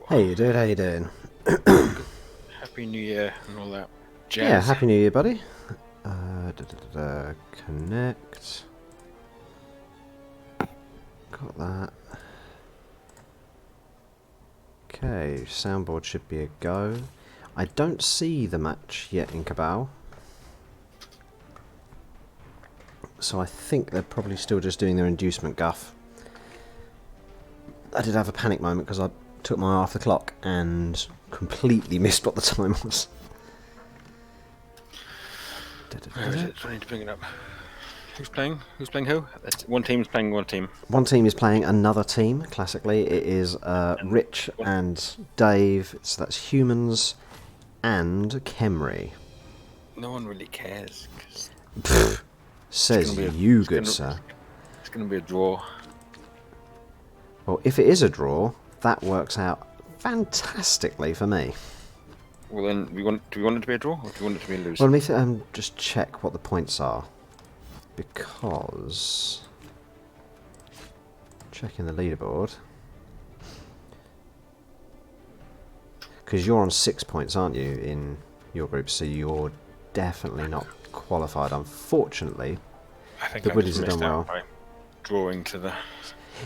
Hey, dude, how you doing? Good. Happy New Year and all that Yeah, jazz. Happy New Year, buddy. Connect. Got that. Okay, soundboard should be a go. I don't see the match yet in Cabal, so I think they're probably still just doing their inducement guff. I did have a panic moment because I took my eye off the clock and completely missed what the time was. Where is it? I need to bring it up. Who's playing? Who's playing who? One team's playing one team. One team is playing another team. Classically, it is And Rich one, and Dave. So that's humans and Khemri. no one really cares. 'Cause it's Says gonna be a, you, it's good gonna, sir. it's gonna be a draw. Well, if it is a draw, that works out fantastically for me. Well, then do we want it to be a draw or do we want it to be a lose? Well, let me just check what the points are. Because... checking the leaderboard. Because you're on 6 points, aren't you, in your group? So you're definitely not qualified, unfortunately. I think The I Woodies just have done missed well. out by drawing to the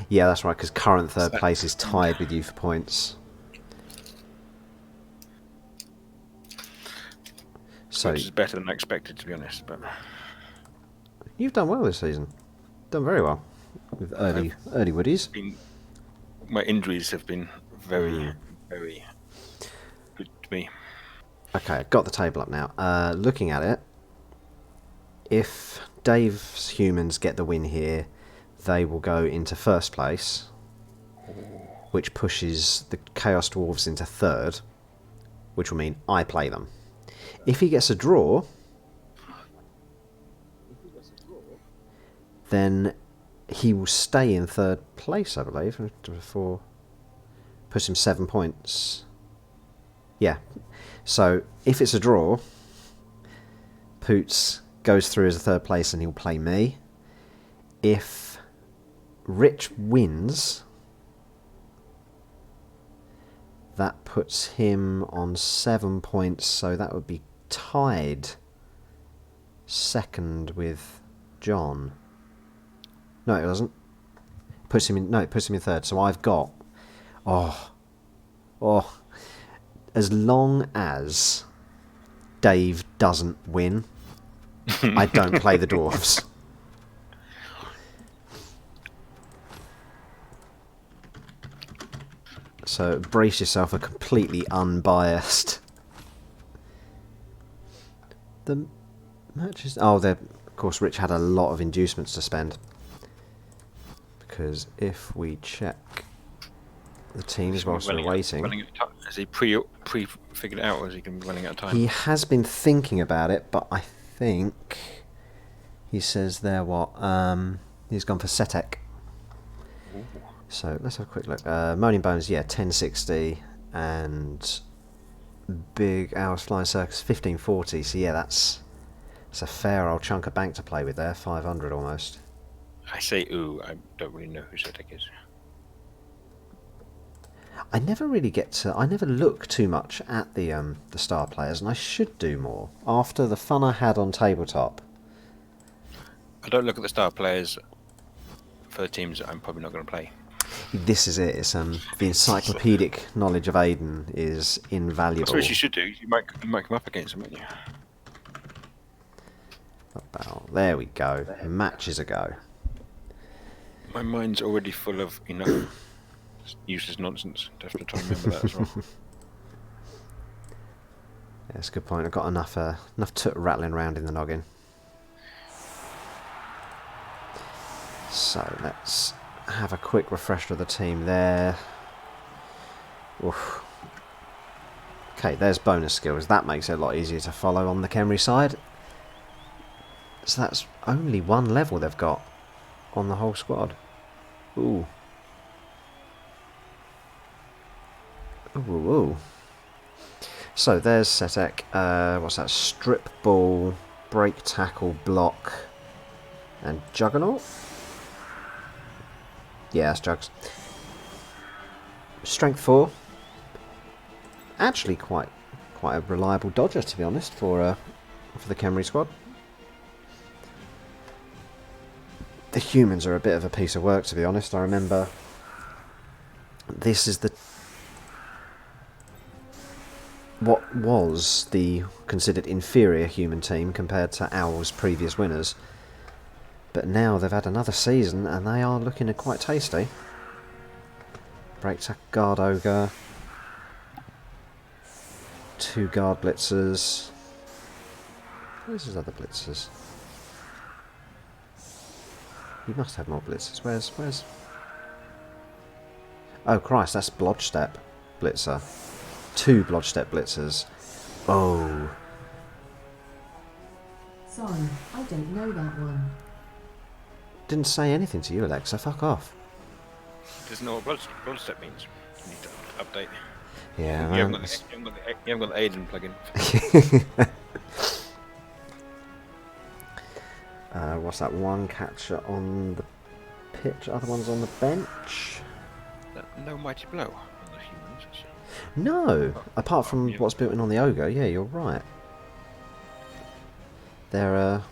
Yeah, that's right, because current third place is second. tied with you for points. So, Which is better than I expected, to be honest. But you've done well this season. Done very well. With early Woodies. my injuries have been very, very good to me. Okay, got the table up now. Looking at it, if Dave's humans get the win here, they will go into first place, which pushes the Chaos Dwarves into third, which will mean I play them. If he gets a draw, then he will stay in third place, I believe, for puts him 7 points. Yeah. So if it's a draw, Poots goes through as a third place and he'll play me. If Rich wins, that puts him on 7 points, so that would be tied second with John. No, it doesn't. It puts him in third. So I've got as long as Dave doesn't win, I don't play the dwarves. So brace yourself for completely unbiased. The matches. Oh, of course, Rich had a lot of inducements to spend. Because if we check the teams whilst we're waiting, Has he pre figured it out, or is he going to be running out of time? he has been thinking about it, but I think he says there what he's gone for Setek. Ooh. So let's have a quick look. Moaning Bones, yeah, 1060, and Big Owl's Flying Circus 1540. So yeah, that's a fair old chunk of bank to play with there, 500 almost. I say ooh, I don't really know who Zetek is. I never look too much at the star players, and I should do more after the fun I had on tabletop. I don't look at the star players for the teams that I'm probably not going to play. This is it. It's the encyclopedic knowledge of Aiden is invaluable. I suppose you should do. You might come up against them, wouldn't you? There we go. Matches ago. My mind's already full of enough useless nonsense to have to try and remember that as well. Yeah, that's a good point. I've got enough toot rattling around in the noggin. So let's have a quick refresher of the team there. Oof. Okay, there's bonus skills. That makes it a lot easier to follow on the Khemri side. So that's only one level they've got on the whole squad. Ooh. Ooh. So there's Setek. What's that? Strip ball, break tackle, block, and Juggernaut. Yeah, that's Jugs. Strength 4. Actually, quite a reliable dodger, to be honest, for the Khemri squad. The humans are a bit of a piece of work, to be honest. I remember this is what was the considered inferior human team compared to Owl's previous winners. But now they've had another season and they are looking quite tasty. Break tackle guard ogre. 2 guard blitzers. Where's his other blitzers? He must have more blitzers. Where's... Oh Christ, that's Blodge Step blitzer. 2 Blodge Step blitzers. Oh. Sorry, I don't know that one. Didn't say anything to you, Alexa. Fuck off. Doesn't know what blood step means. You need to update. Yeah, You haven't got the Aiden plugin. What's that? One catcher on the pitch, other one's on the bench. No mighty blow on the humans. No, apart from yeah. what's built in on the ogre. Yeah, you're right. Their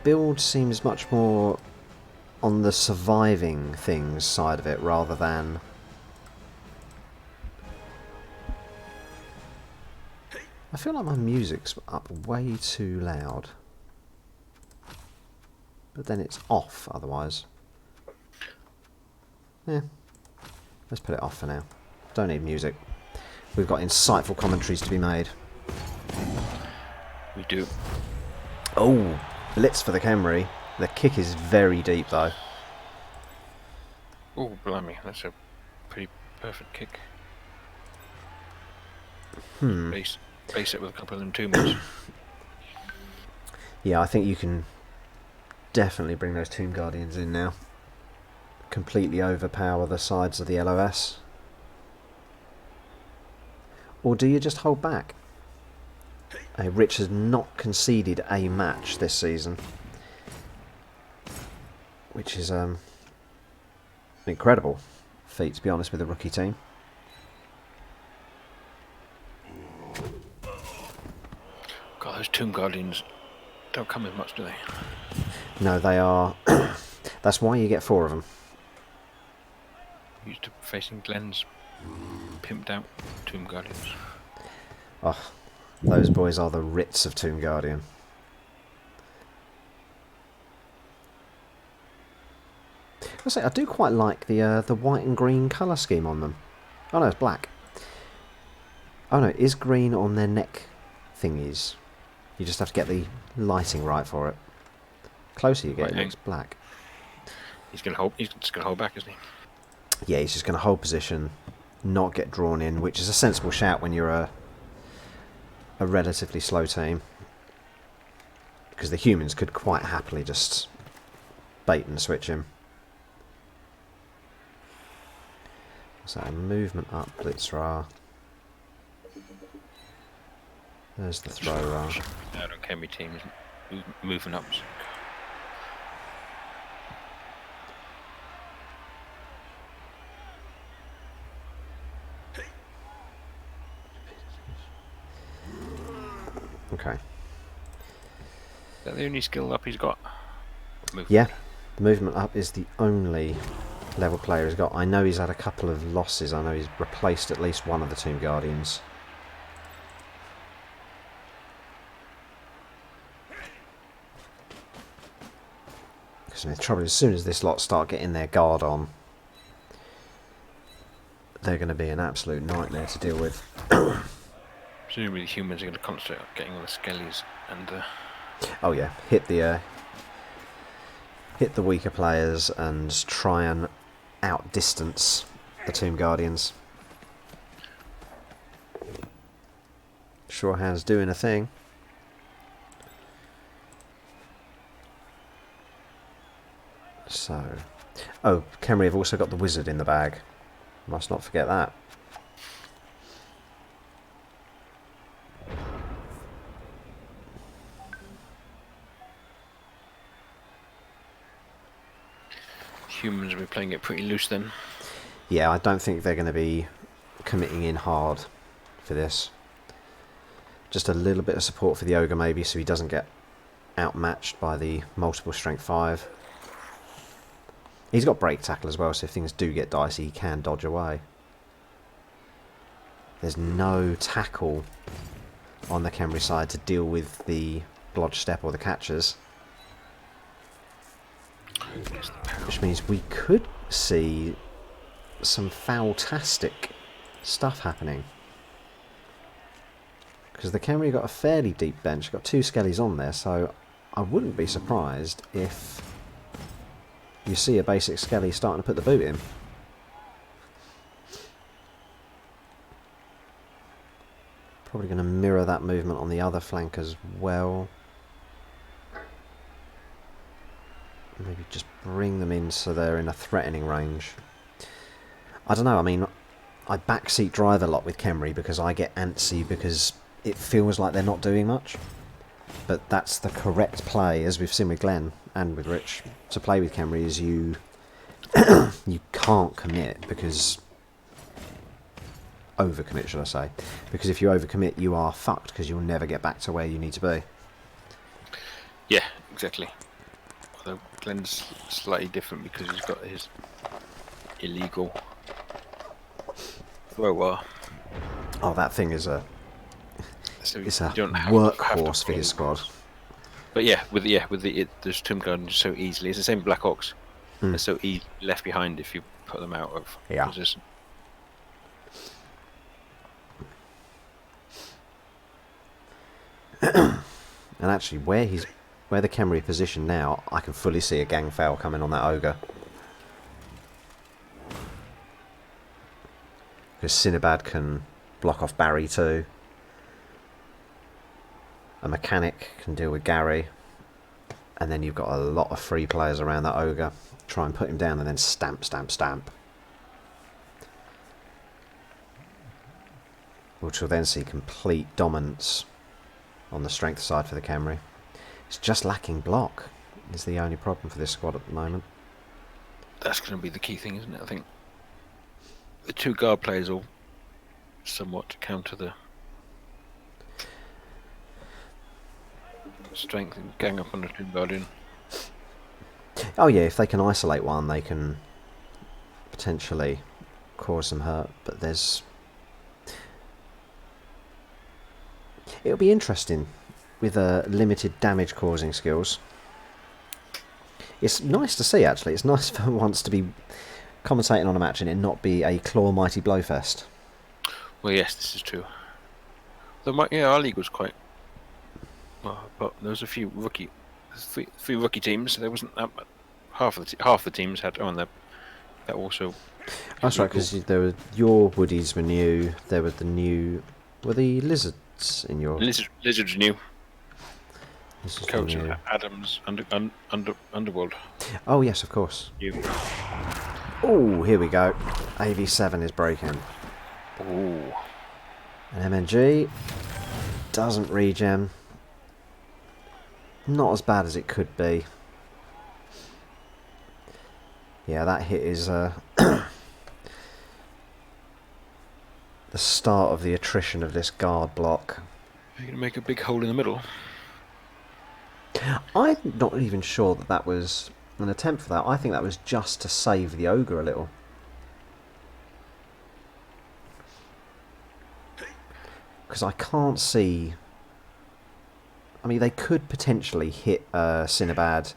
build seems much more on the surviving things side of it rather than... I feel like my music's up way too loud. But then it's off otherwise. Yeah. Let's put it off for now. Don't need music. We've got insightful commentaries to be made. We do. Oh, blitz for the Khemri. The kick is very deep though. Oh, blimey, that's a pretty perfect kick. Base it with a couple of them tombs. Yeah, I think you can definitely bring those Tomb Guardians in now. Completely overpower the sides of the LOS. Or do you just hold back? Rich has not conceded a match this season, which is an incredible feat, to be honest, with a rookie team. God, those Tomb Guardians don't come as much, do they? No, they are... That's why you get 4 of them. Used to facing Glenn's pimped out Tomb Guardians. Oh, those boys are the Ritz of Tomb Guardian. I say I do quite like the white and green colour scheme on them. Oh no, it's black. Oh no, it is green on their neck thingies. You just have to get the lighting right for it. Closer you get, it looks black. He's just gonna hold back, isn't he? Yeah, he's just going to hold position, not get drawn in, which is a sensible shout when you're a relatively slow team. Because the humans could quite happily just bait and switch him. So movement up, Blitzra. There's the thrower. I don't care, my team is moving up. Okay. Is that the only skill up he's got? Movement. Yeah, the movement up is the only level player he's got. I know he's had a couple of losses. I know he's replaced at least one of the Tomb Guardians. Because the trouble is, as soon as this lot start getting their guard on, they're going to be an absolute nightmare to deal with. Presumably the humans are going to concentrate on getting all the skellies and... Oh yeah, hit the weaker players and try and outdistance the Tomb Guardians. Sure Hand's doing a thing. So, oh, Khemri have also got the wizard in the bag. Must not forget that. Humans will be playing it pretty loose then. Yeah, I don't think they're going to be committing in hard for this. Just a little bit of support for the ogre maybe, so he doesn't get outmatched by the multiple strength 5. He's got break tackle as well, so if things do get dicey, he can dodge away. There's no tackle on the Khemri side to deal with the blodge step or the catchers. Which means we could see some foul-tastic stuff happening. Because the Khemri got a fairly deep bench, got 2 skellies on there, so I wouldn't be surprised if you see a basic skelly starting to put the boot in. Probably going to mirror that movement on the other flank as well. Maybe just bring them in so they're in a threatening range. I don't know, I mean, I backseat drive a lot with Khemri because I get antsy because it feels like they're not doing much. But that's the correct play, as we've seen with Glenn and with Rich. To play with Khemri is you you can't commit because... overcommit, should I say. Because if you overcommit, you are fucked because you'll never get back to where you need to be. Yeah, exactly. Although Glenn's slightly different because he's got his illegal thrower. Oh, that thing is a... So it's a you don't have workhorse to for his squad. But yeah, with there's Tomb Garden so easily. It's the same with Black Ox. They're so left behind if you put them out of position. And actually, where the Khemri position now, I can fully see a gang fail coming on that ogre. Because Sinibad can block off Barry too. A mechanic can deal with Gary. And then you've got a lot of free players around that ogre. Try and put him down and then stamp, stamp, stamp. Which will then see complete dominance on the strength side for the Khemri. It's just lacking block is the only problem for this squad at the moment. That's going to be the key thing, isn't it? I think the 2 guard players will somewhat counter the strength and gang up on the Tomb Guardian. Oh yeah, if they can isolate one, they can potentially cause some hurt, but it'll be interesting with limited damage causing skills. It's nice to see, actually. It's nice for once to be commentating on a match and it not be a claw mighty blowfest. Well, yes, this is true. Our league was quite well, but there was a few rookie, three rookie teams. There wasn't that much. Half the teams had that also. That's right, because there were your woodies were new. There were were the lizards in your lizards new. Coach new. Adams Underworld. Oh yes, of course. You. Oh, here we go. AV7 is breaking. Ooh. An MNG doesn't regen. Not as bad as it could be. Yeah, that hit is the start of the attrition of this guard block. You're going to make a big hole in the middle. I'm not even sure that was an attempt for that. I think that was just to save the ogre a little. Because I can't see... I mean, they could potentially hit Sinibad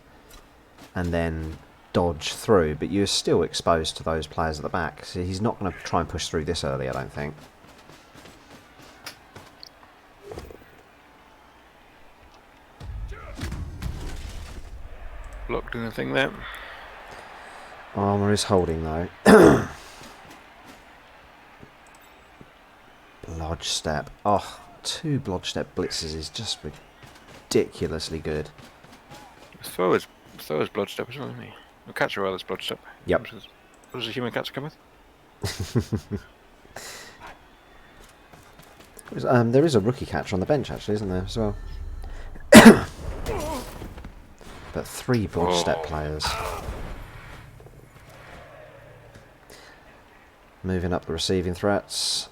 and then dodge through, but you're still exposed to those players at the back. So he's not going to try and push through this early, I don't think. Blocked anything there? Armour is holding though. Blodge step. Oh, 2 blodge step blitzes is just ridiculously good. Thrower's blood step as well, isn't he? The catcher rather's blood step. Yep. What does the human catcher come with? There is a rookie catcher on the bench actually, isn't there, as well? But 3 blodge step players. Moving up the receiving threats.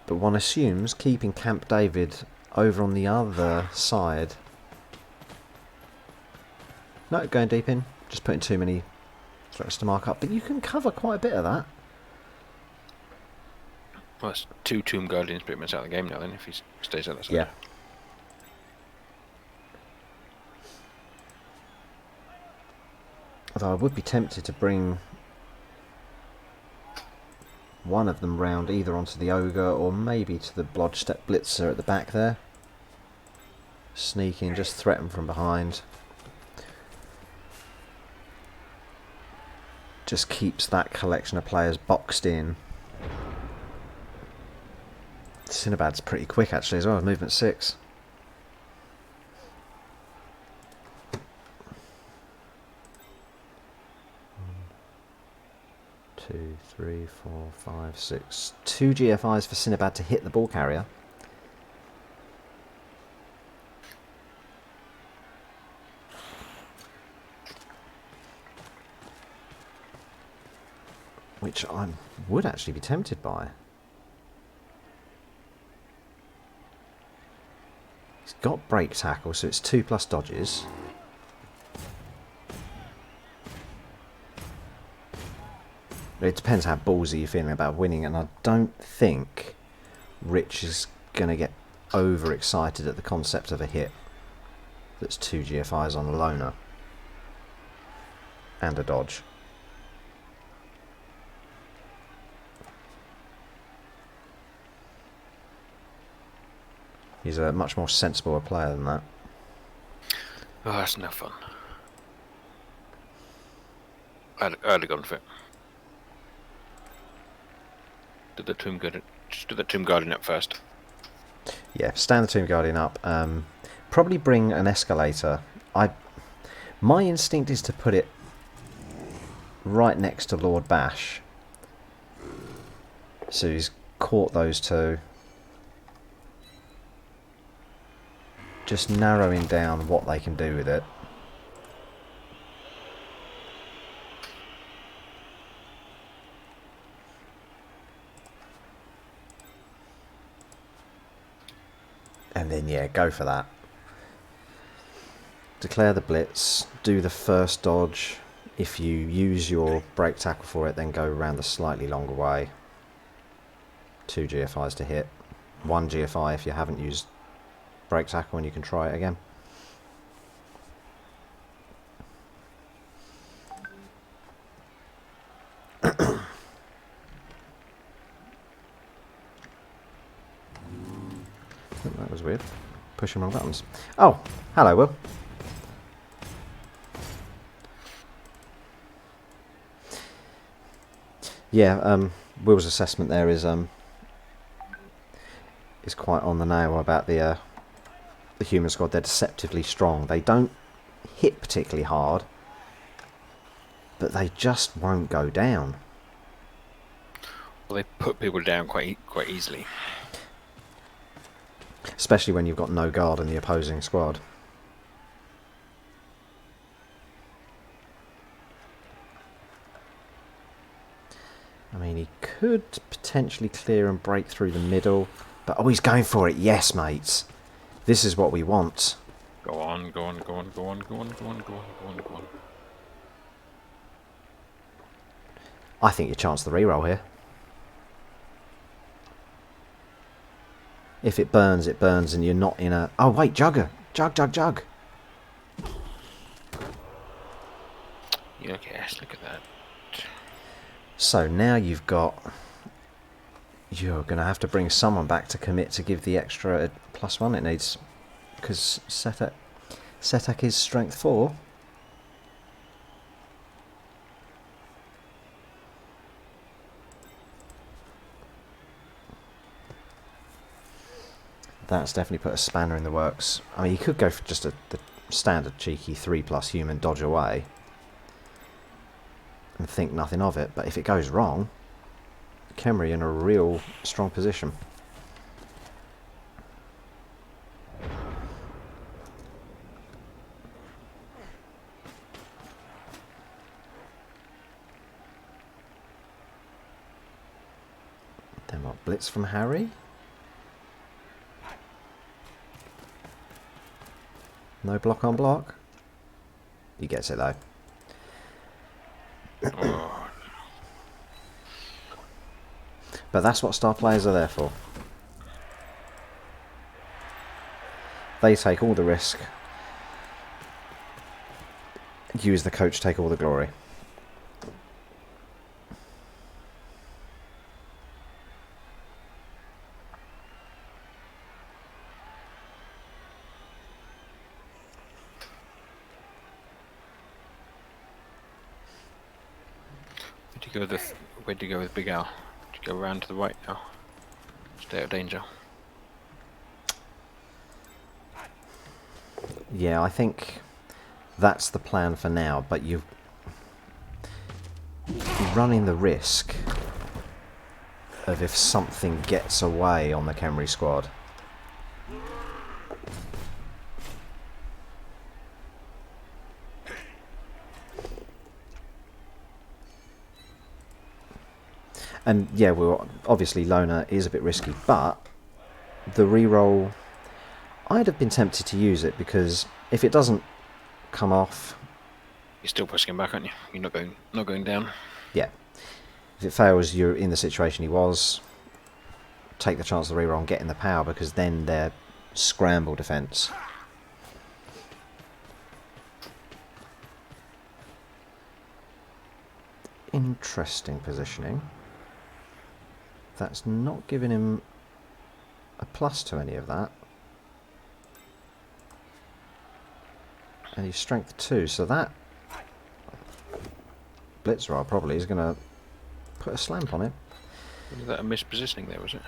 But one assumes keeping Camp David over on the other side. No, going deep in. Just putting too many threats to mark up. But you can cover quite a bit of that. Well, that's 2 Tomb Guardians pretty much out of the game now then, if he stays at that side. Yeah. Although I would be tempted to bring one of them round either onto the Ogre or maybe to the Blodgestep Blitzer at the back there. Sneak in, just threaten from behind. Just keeps that collection of players boxed in. Cinnabad's pretty quick actually as well, movement 6. Two, three, 4, 5, 6. 2 GFIs for Cinnabad to hit the ball carrier. Which I would actually be tempted by. He's got break tackle, so it's 2+ dodges. It depends how ballsy you're feeling about winning, and I don't think Rich is going to get overexcited at the concept of a hit that's 2 GFIs on a loner and a dodge. He's a much more sensible player than that. Oh, that's no fun. I'd have gone for it. Did the Tomb Guardian, just do the Tomb Guardian up first. Yeah, stand the Tomb Guardian up. Probably bring an escalator. My instinct is to put it right next to Lord Bash. So he's caught those two. Just narrowing down what they can do with it. And then, yeah, go for that. Declare the blitz, do the first dodge. If you use your break tackle for it, then go around the slightly longer way. 2 GFIs to hit. 1 GFI if you haven't used break tackle, and you can try it again. That was weird. Pushing wrong buttons. Oh, hello, Will. Yeah, Will's assessment there is quite on the nail about the human squad. They're deceptively strong. They don't hit particularly hard, but they just won't go down. Well, they put people down quite easily. Especially when you've got no guard in the opposing squad. I mean, he could potentially clear and break through the middle, but oh, he's going for it. Yes, mates. This is what we want. Go on, go on, go on, go on, go on, go on, go on, go on, go on. I think you chance the reroll here. If it burns, and you're not in a... Oh, wait, Jugger. Jug. Yes, look at that. So now you've got... You're going to have to bring someone back to commit to give the extra +1 it needs. Because Setak is strength 4. That's definitely put a spanner in the works. I mean, you could go for just the standard cheeky 3+ human dodge away and think nothing of it. But if it goes wrong, Khemri in a real strong position. Then what, blitz from Harry? No block on block. He gets it though. Oh, But that's what star players are there for. They take all the risk. You as the coach take all the glory. where'd you go with Big Al? Did you go around to the right now? Stay out of danger. Yeah, I think that's the plan for now, but you're running the risk of if something gets away on the Khemri squad. And yeah, well, obviously Loner is a bit risky, but the reroll, I'd have been tempted to use it because if it doesn't come off, You're still pushing him back, aren't you? You're not going down. yeah. If it fails, you're in the situation he was. Take the chance of the reroll and get in the power because then they're scramble defense. Interesting positioning. That's not giving him a plus to any of that. And he's strength 2, so that Blitzroll probably is going to put a slamp on it. Was that a mispositioning there, was it?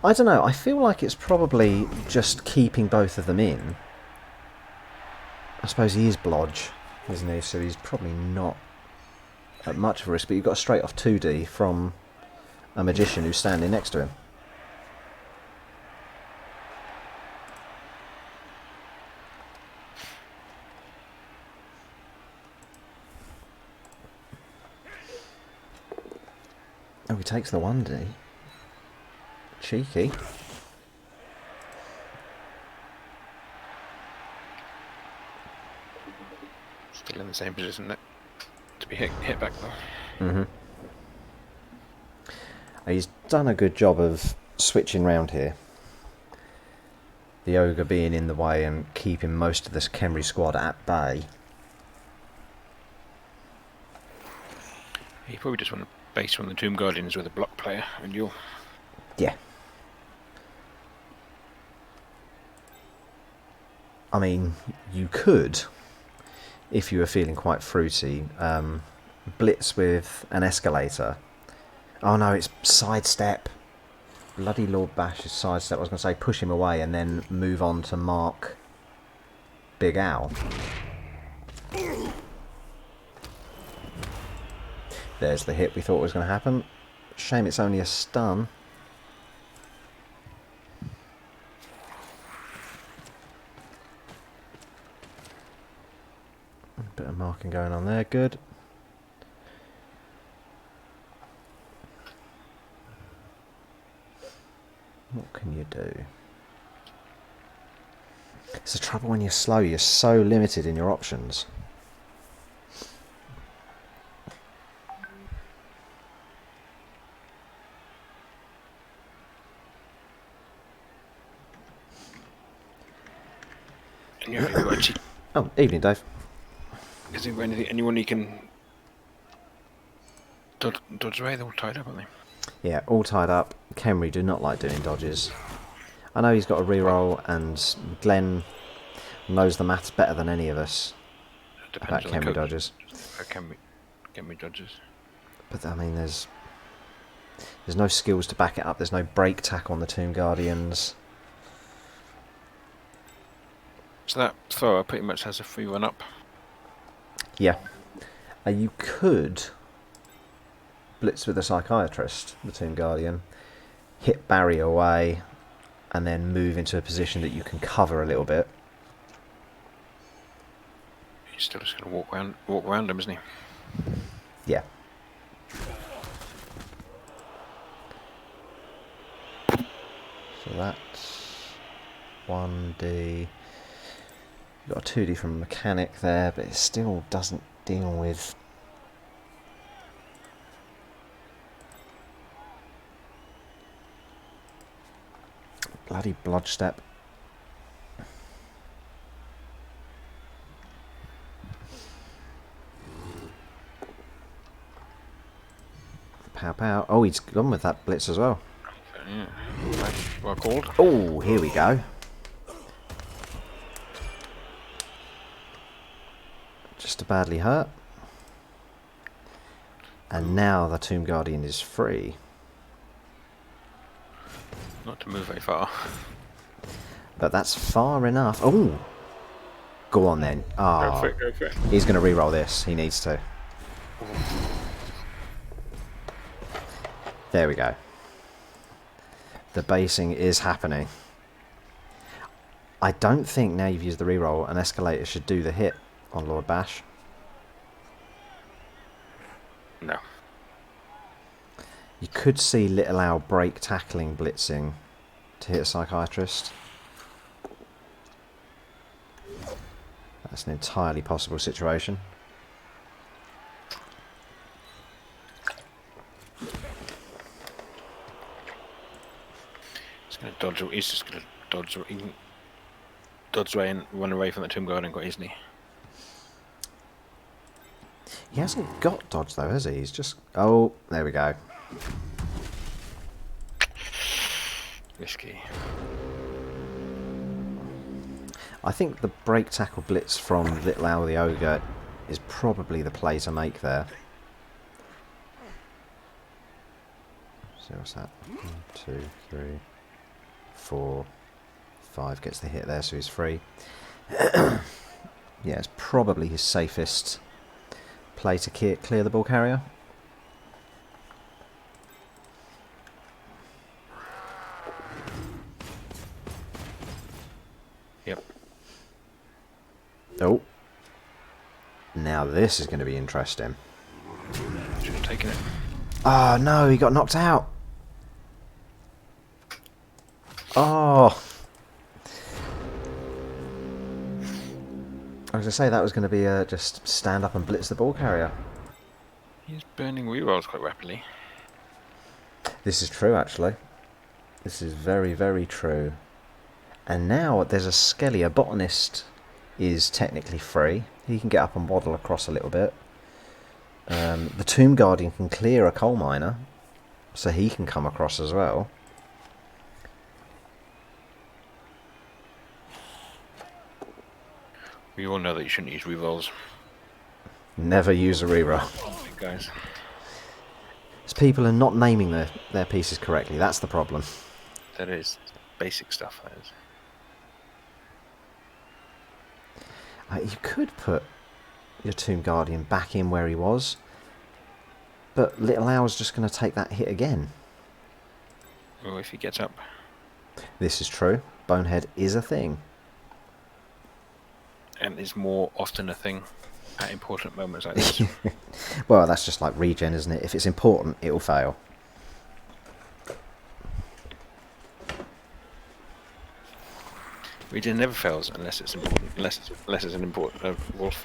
I don't know, I feel like it's probably just keeping both of them in. I suppose he is Blodge, isn't he? So he's probably not at much of a risk, but you've got a straight off 2D from a magician who's standing next to him. Oh, he takes the 1D. Cheeky. Still in the same position to be hit back though. Mm-hmm. He's done a good job of switching round here. The ogre being in the way and keeping most of this Khemri squad at bay. You probably just want to base on the Tomb Guardians with a block player, and you'll. Yeah. I mean, you could, if you were feeling quite fruity, blitz with an escalator. Oh no, it's sidestep. Bloody Lord Bash is sidestep. I was going to say push him away and then move on to mark Big Al. There's the hit we thought was going to happen. Shame it's only a stun. A bit of marking going on there, good. What can you do? It's the trouble when you're slow, you're so limited in your options. And have you actually? Oh, evening, Dave. Is there anyone you can dodge away? They're all tied up, aren't they? Yeah, all tied up. Khemri do not like doing dodges. I know he's got a reroll, and Glenn knows the maths better than any of us about Khemri dodges. Khemri dodges. But I mean, there's no skills to back it up. There's no break tack on the Tomb Guardians. So that thrower pretty much has a free run up. Yeah. You could blitz with a Psychiatrist, the Tomb Guardian, hit Barry away, and then move into a position that you can cover a little bit. He's still just going to walk around him, isn't he? Yeah. So that's 1D. You've got a 2D from mechanic there, but it still doesn't deal with... Bloody blodge step. Pow pow. Oh, he's gone with that blitz as well. Yeah. Well called. Oh, here we go. Just a badly hurt. And now the Tomb Guardian is free. Not to move very far. But that's far enough. Oh! Go on then. Go for Ah, it, go for it. he's going to re-roll this. He needs to. There we go. The basing is happening. I don't think now you've used the reroll, an escalator should do the hit on Lord Bash. No. You could see Little Owl break tackling blitzing to hit a psychiatrist. That's an entirely possible situation. He's going to dodge. He's just going to dodge. He can dodge away and run away from the Tomb Guardian quite easily. He hasn't got dodge though, has he? He's just... Oh, there we go. Risky. I think the break tackle blitz from Little Owl the Ogre is probably the play to make there. So what's that? 1, 2, 3, 4, 5 gets the hit there, so he's free. Yeah, it's probably his safest play to clear the ball carrier. Yep. Oh. Now this is going to be interesting. Should have taken it. Oh no, he got knocked out. Oh. I was going to say that was going to be just stand up and blitz the ball carrier. He's burning rerolls quite rapidly. This is true, actually. This is very, very true. And now there's a Skelly. A botanist is technically free. He can get up and waddle across a little bit. The Tomb Guardian can clear a coal miner, so he can come across as well. We all know that you shouldn't use rerolls, Never use a reroll. guys. It's people are not naming their pieces correctly. That's the problem. That is basic stuff. That is. You could put your Tomb Guardian back in where he was, but Little Owl's just going to take that hit again. Or if he gets up. This is true. Bonehead is a thing. And is more often a thing at important moments like this. Well, that's just like regen, isn't it? If it's important, it'll fail. Regen never fails unless it's important. Unless it's an important wolf.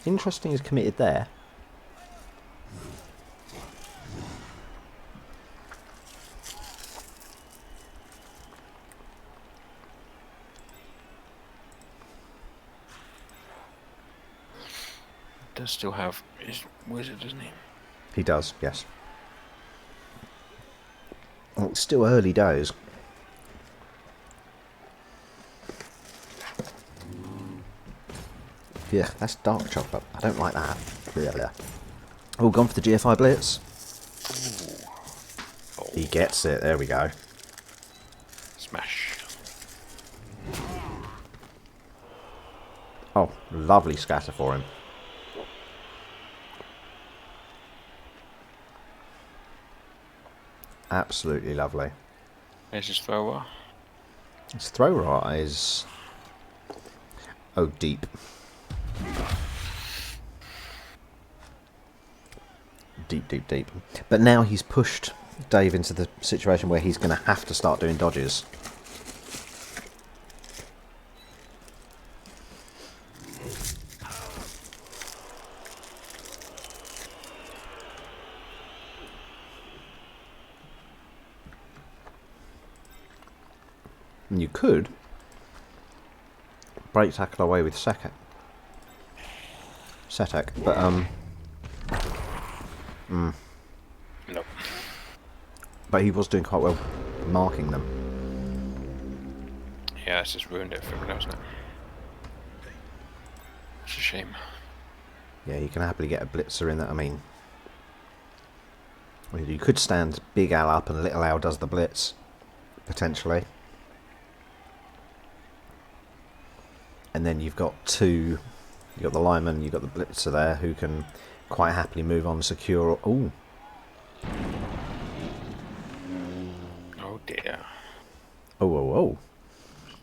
Interesting is committed there. Does still have his wizard, doesn't he? He does, yes. Well, it's still early days. Yeah, that's dark chocolate. I don't like that. Yeah. Oh, gone for the GFI Blitz. Oh, He gets it. There we go. smash. Oh, lovely scatter for him. Absolutely lovely. There's his thrower. His throw right is... Oh, deep. deep, deep, deep. But now he's pushed Dave into the situation where he's going to have to start doing dodges. And you could break tackle away with Setek, but No. but he was doing quite well marking them. Yeah, it's just ruined it for everyone else now. It's a shame. Yeah, you can happily get a blitzer in that. I mean, you could stand Big Al up and Little Al does the blitz, potentially. And then you've got two, you've got the lineman, you've got the blitzer there who can quite happily move on secure. Ooh. Oh dear. Oh, oh, oh.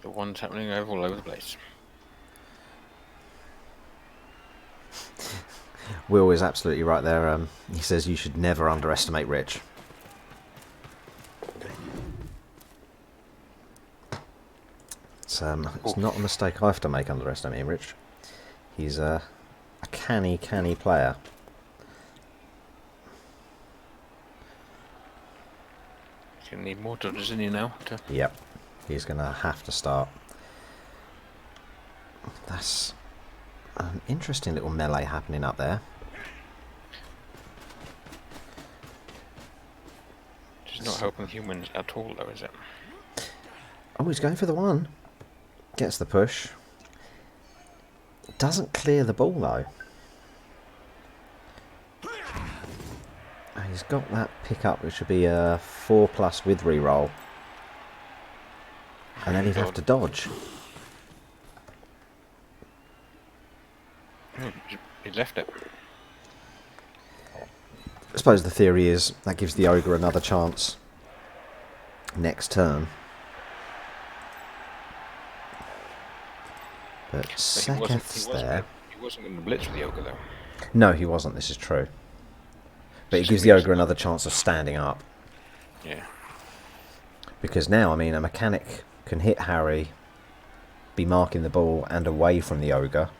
The one's happening all over the place. Will is absolutely right there. He says you should never underestimate Rich. It's not a mistake I have to make underestimating Rich. He's a canny player. He's going to need more dodges in here now. Yep, he's going to have to start. That's an interesting little melee happening up there. It's not helping humans at all, though, is it? Oh, he's going for the one. Gets the push. Doesn't clear the ball, though. He's got that pickup, which would be a 4+ with reroll. And then he'd have to dodge. He left it. I suppose the theory is that gives the ogre another chance next turn. But Seketh's there. He wasn't going to blitz with the ogre, though. No, he wasn't, this is true. But it gives the ogre another chance of standing up. Yeah. Because now, I mean, a mechanic can hit Harry, be marking the ball, and away from the ogre.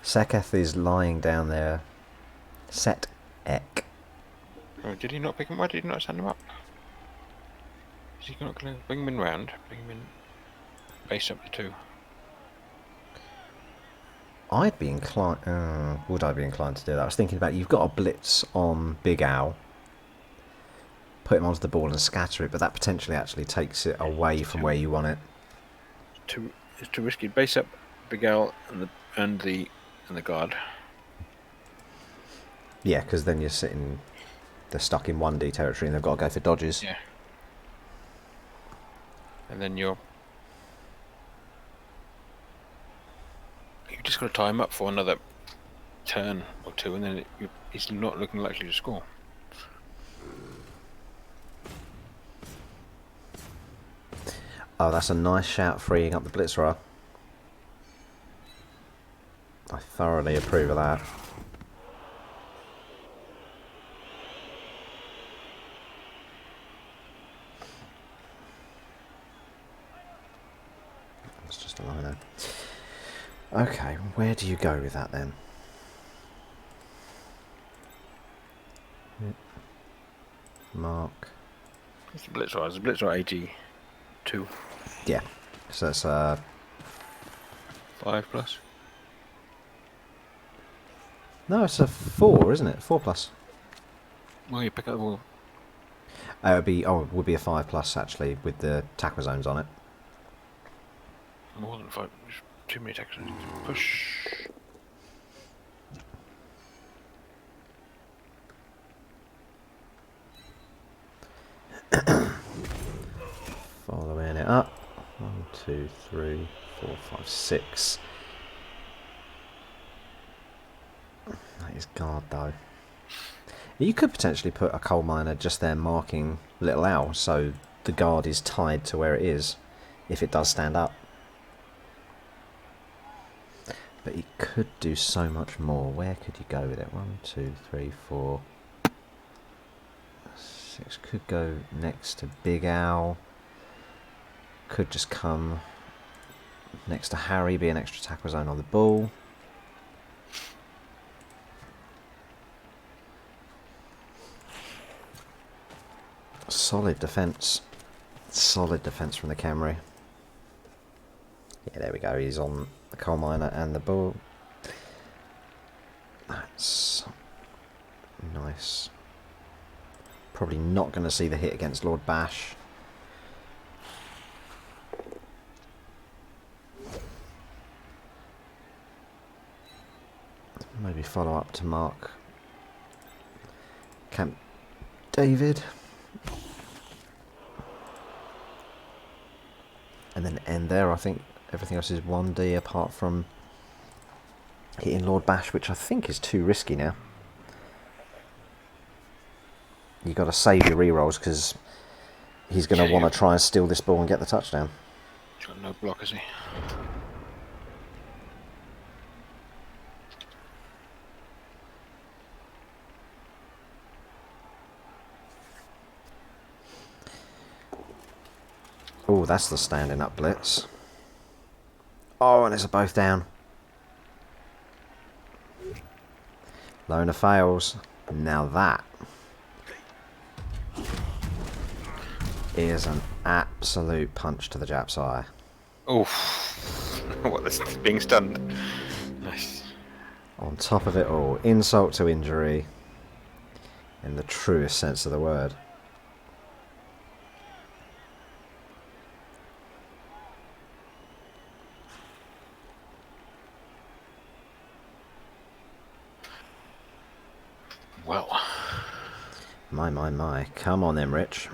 Seketh is lying down there. Set Ek. Oh, did he not pick him? Why did he not stand him up? Is he not going to bring him in round? Bring him in base up to 2. I'd be inclined... would I be inclined to do that? I was thinking about, you've got a blitz on Big Al. Put him onto the ball and scatter it, but that potentially actually takes it away from where you want it. It's too risky. Base up Big Al and the guard. Yeah, because then they're stuck in 1D territory and they've got to go for dodges. Yeah. And then you've just got to tie him up for another turn or 2, and then he's not looking likely to score. Oh, that's a nice shout, freeing up the blitzer. I thoroughly approve of that. It's just a line there. Okay, where do you go with that then? Mark. It's the blitzer. It's a blitzer 82. Yeah, so that's 5+. no, it's a 4, isn't it? 4+. Well, you pick up the ball. It would be a 5+ actually with the tackle zones on it. More than 5. Too many tackles. Push. Following it up. 1, 2, 3, 4, 5, 6. That is guard though. You could potentially put a coal miner just there marking Little Al, so the guard is tied to where it is if it does stand up. But he could do so much more. Where could you go with it? 1, 2, 3, 4, 6. Could go next to Big Owl. Could just come next to Harry, be an extra tackle zone on the ball. Solid defence. Solid defence from the Khemri. Yeah, there we go. He's on the coal miner and the bull. That's nice. Probably not going to see the hit against Lord Bash. Maybe follow up to mark Camp David. And then end there. I think everything else is 1D apart from hitting Lord Bash, which I think is too risky now. You've got to save your rerolls because he's going to want to try and steal this ball and get the touchdown. He's got no block, has he? Oh, that's the standing up blitz. Oh, and it's a both down. Loner fails. Now that is an absolute punch to the Jap's eye. Oh, what? This is being stunned. Nice. On top of it all, insult to injury in the truest sense of the word. Well. My. Come on then, Rich.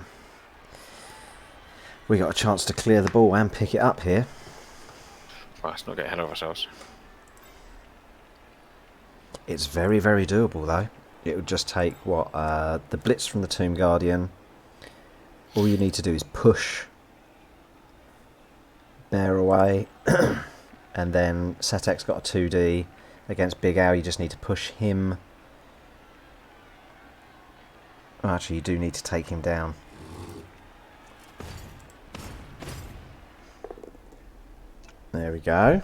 We got a chance to clear the ball and pick it up here. Well, let's not get ahead of ourselves. It's very, very doable, though. It would just take, what, the blitz from the Tomb Guardian. All you need to do is push Bear away. And then Setek's got a 2D against Big Al. You just need to push him. Well, actually, you do need to take him down. There we go.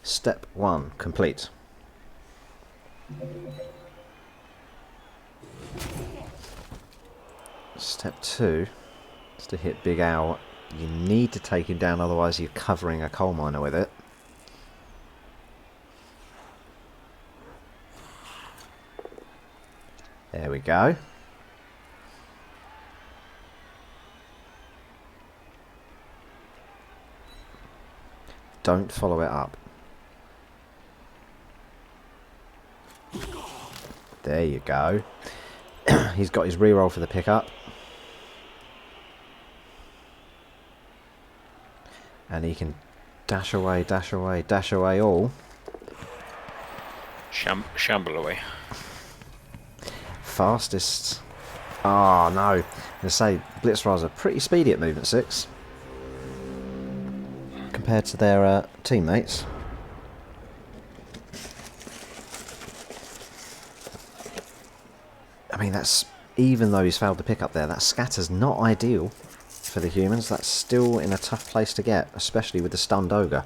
Step 1 complete. Step 2 is to hit Big Al. You need to take him down, otherwise you're covering a coal miner with it. There we go. Don't follow it up. There you go. He's got his reroll for the pickup. And he can dash away, dash away, dash away all. Shamble away. Fastest. Oh no. I'm going to say Blitzras are pretty speedy at movement 6 compared to their teammates. I mean, that's, even though he's failed to pick up there, that scatter's not ideal for the humans. That's still in a tough place to get, especially with the stunned ogre.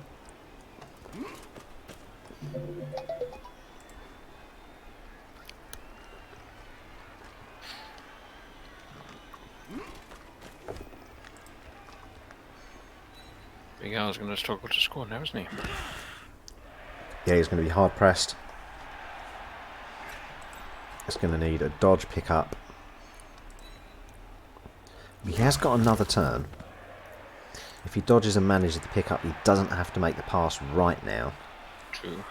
Big Al's going to struggle to score now, isn't he? Yeah, he's going to be hard pressed. He's going to need a dodge pickup. He has got another turn. If he dodges and manages the pickup, he doesn't have to make the pass right now. True.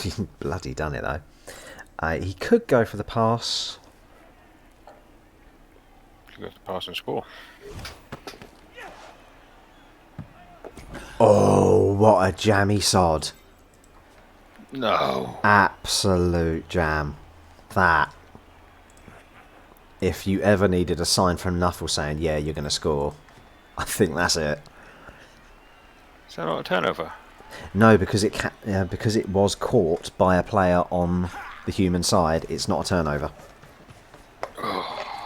He's bloody done it though. He could go for the pass. Could go to pass and score. Oh, what a jammy sod. No. Absolute jam. That if you ever needed a sign from Nuffle saying, yeah, you're going to score, I think that's it. Is that not a turnover? No, because because it was caught by a player on the human side, it's not a turnover.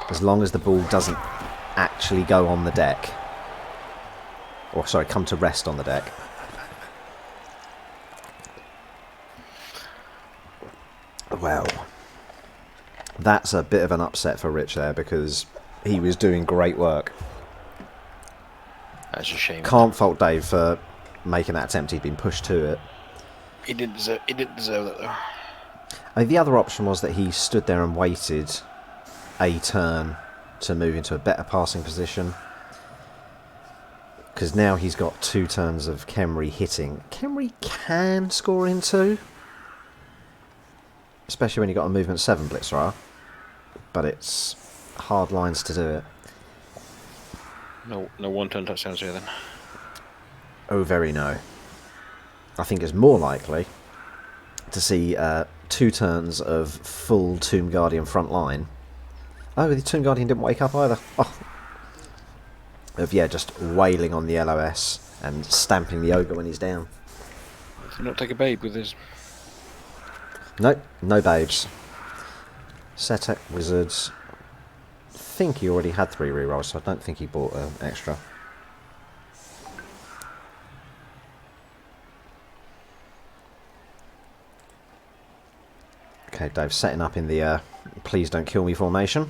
As long as the ball doesn't actually go on the deck. Or, sorry, come to rest on the deck. Well, that's a bit of an upset for Rich there, because he was doing great work. That's a shame. Can't fault Dave for making that attempt. He'd been pushed to it. He didn't deserve that though. The other option was that he stood there and waited a turn to move into a better passing position. Because now he's got 2 turns of Khemri hitting. Khemri can score in 2. Especially when you've got a movement 7 Blitzra. But it's hard lines to do it. No one-turn touchdowns here then. Oh, very no. I think it's more likely to see 2 turns of full Tomb Guardian front line. Oh, the Tomb Guardian didn't wake up either. Oh. Of, yeah, just wailing on the LOS and stamping the ogre when he's down. Did not take a babe with his... Nope, no babes. Setek Wizards. I think he already had 3 rerolls, so I don't think he bought an extra. Okay, Dave's setting up in the please don't kill me formation.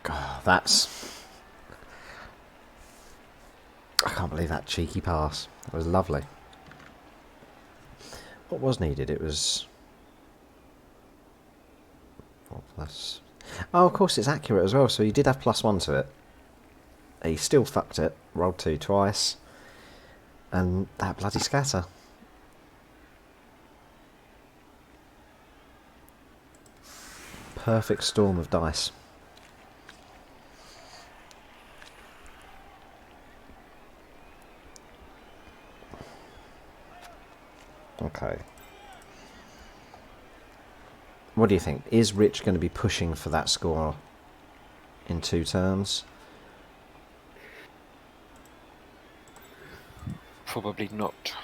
God, that's... I can't believe that cheeky pass. It was lovely. What was needed? It was... 4 plus... Oh, of course it's accurate as well, so he did have +1 to it. He still fucked it. Rolled 2 twice. And that bloody scatter. Perfect storm of dice. Okay. What do you think? Is Rich going to be pushing for that score in 2 turns? Probably not.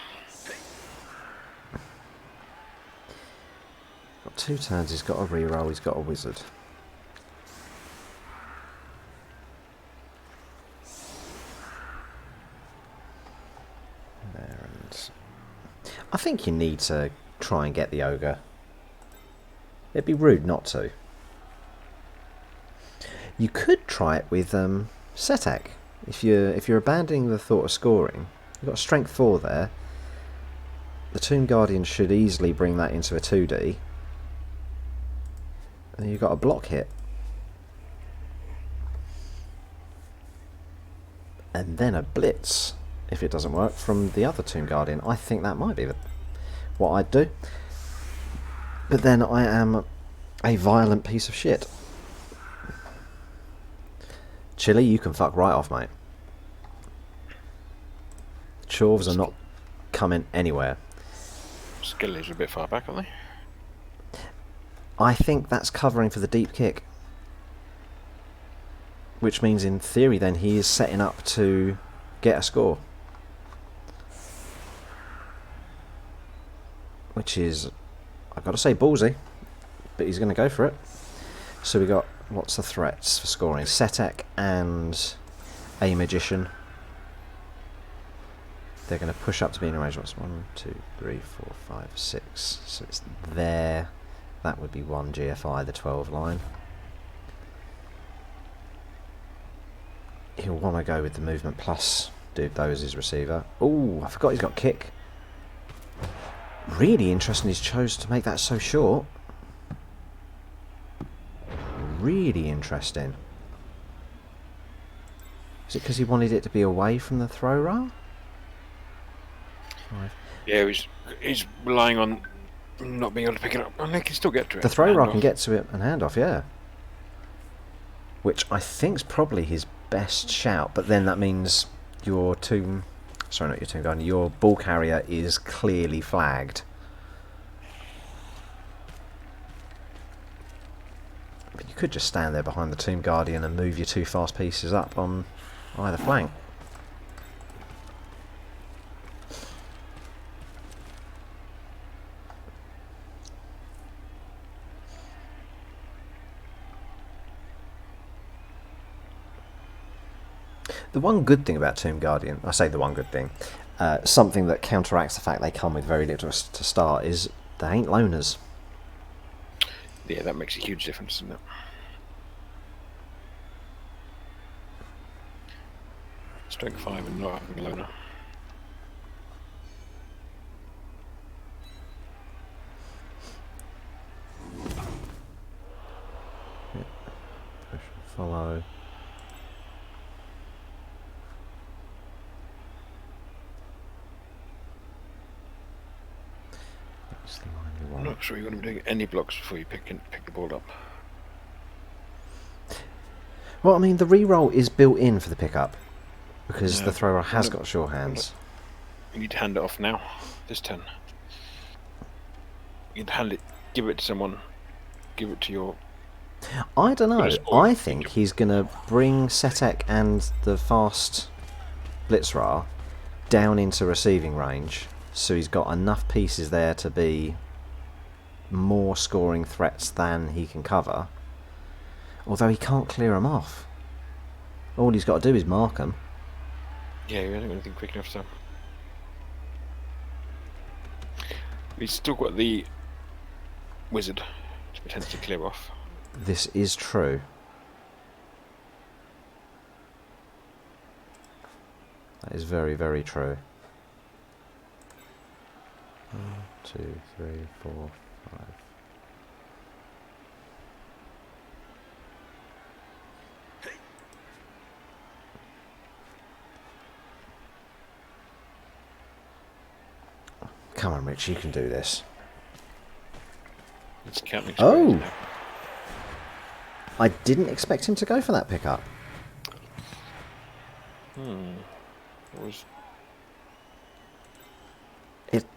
Got 2 turns, he's got a reroll, he's got a wizard. There, and I think you need to try and get the ogre. It'd be rude not to. You could try it with Setek. If you're abandoning the thought of scoring, you've got a strength 4 there. The Tomb Guardian should easily bring that into a 2D. And you've got a block hit. And then a blitz, if it doesn't work, from the other Tomb Guardian. I think that might be what I'd do. But then I am a violent piece of shit. Chili, you can fuck right off, mate. Chorves are not coming anywhere. Skilly's a bit far back, aren't they? I think that's covering for the deep kick. Which means, in theory, then, he is setting up to get a score. Which is, I've got to say, ballsy. But he's going to go for it. So we got, what's the threats for scoring? Setek and a Magician. They're going to push up to being in range. What's 1, 2, 3, 4, 5, 6. So it's there. That would be 1 GFI, the 12 line. He'll want to go with the movement plus. Dude, those is receiver. Oh, I forgot he's got kick. Really interesting he's chose to make that so short. Really interesting. Is it because he wanted it to be away from the throw rail? 5. Yeah, he's relying on not being able to pick it up. And they can still get to it. The thrower Hand can off. get to it and hand off, yeah. Which I think's probably his best shout, but then that means your tomb... Sorry, not your tomb guardian. Your ball carrier is clearly flagged. But you could just stand there behind the tomb guardian and move your 2 fast pieces up on either flank. The one good thing about Tomb Guardian, I say the one good thing, something that counteracts the fact they come with very little to start, is they ain't loners. Yeah, that makes a huge difference, doesn't it? Strength 5 and not having a loner. Push and follow. That's the line you I'm want. not sure you want to be doing any blocks before you pick the ball up. Well, I mean, the reroll is built in for the pickup, because No, the thrower has no, got sure hands. You need to hand it off now, this turn. You need to hand it, give it to someone, give it to your... I don't know. But it's always- I think he's going to bring Setek and the fast Blitzra down into receiving range, so he's got enough pieces there to be more scoring threats than he can cover. Although he can't clear them off. All he's got to do is mark them. Yeah, you haven't got anything quick enough, so... He's still got the wizard to potentially clear off. This is true. That is very, very true. 1, 2, 3, 4, 5. Come on, Rich, you can do this. It's counting. Oh! Now. I didn't expect him to go for that pickup. What was...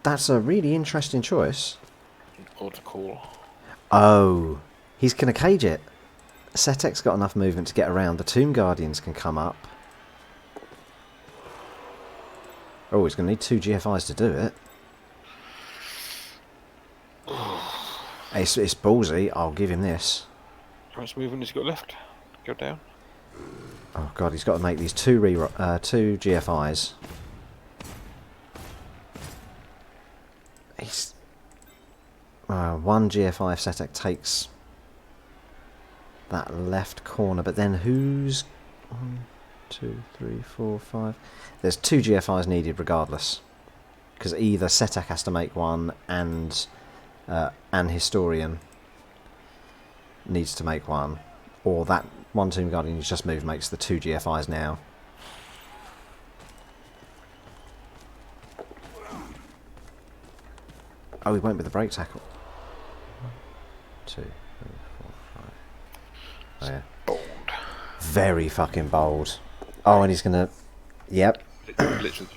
That's a really interesting choice. Or to call. Oh, he's going to cage it. Setek's got enough movement to get around. The Tomb Guardians can come up. Oh, he's going to need 2 GFIs to do it. It's ballsy. I'll give him this. How much movement has he got left? Go down. Oh god, he's got to make these 2 GFIs. He's 1 GFI if Setek takes that left corner, but then who's 1, 2, 3, 4, 5? There's 2 GFIs needed regardless, because either Setek has to make one and an Historian needs to make one, or that one Tomb Guardian who's just moved makes the 2 GFIs now. Oh, he went with the break tackle. 1, 2, 3, 4, 5. Oh yeah. Bold. Very fucking bold. Oh, and he's gonna... Yep. Literally.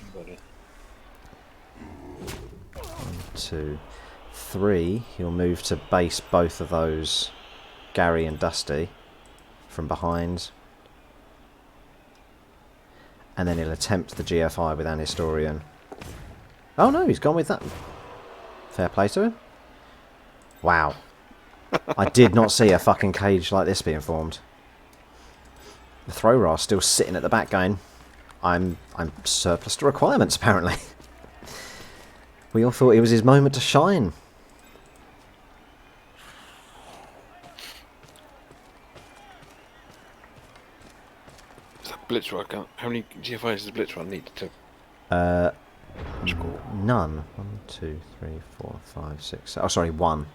1, 2, 3. He'll move to base both of those, Gary and Dusty, from behind. And then he'll attempt the GFI with an Historian. Oh no, he's gone with that. Fair play to him. Wow. I did not see a fucking cage like this being formed. The thrower still sitting at the back going, I'm surplus to requirements apparently. We all thought it was his moment to shine. Blitzrock. How many GFIs does Blitzrock need to score? None. 1, 2, 3, 4, 5, 6. Oh, sorry, 1.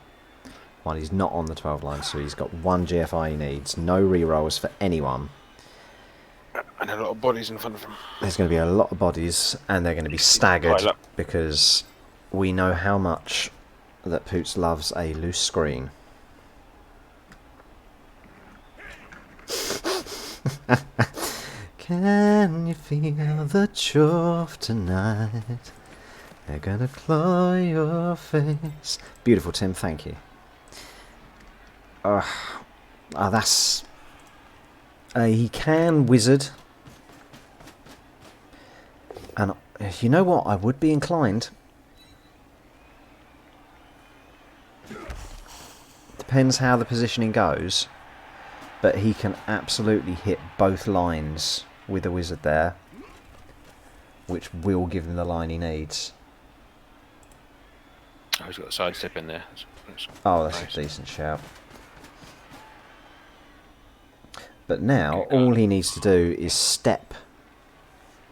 1. He's not on the 12 line, so he's got 1 GFI he needs. No rerolls for anyone. And a lot of bodies in front of him. There's going to be a lot of bodies, and they're going to be staggered Pile up. because we know how much that Poots loves a loose screen. Can you feel the chuff tonight? They're gonna claw your face. Beautiful, Tim, thank you. That's... he can wizard. And you know what? I would be inclined. Depends how the positioning goes. But he can absolutely hit both lines with a wizard there. Which will give him the line he needs. Oh, he's got a sidestep in there. That's That's a decent shout. But now, all he needs to do is step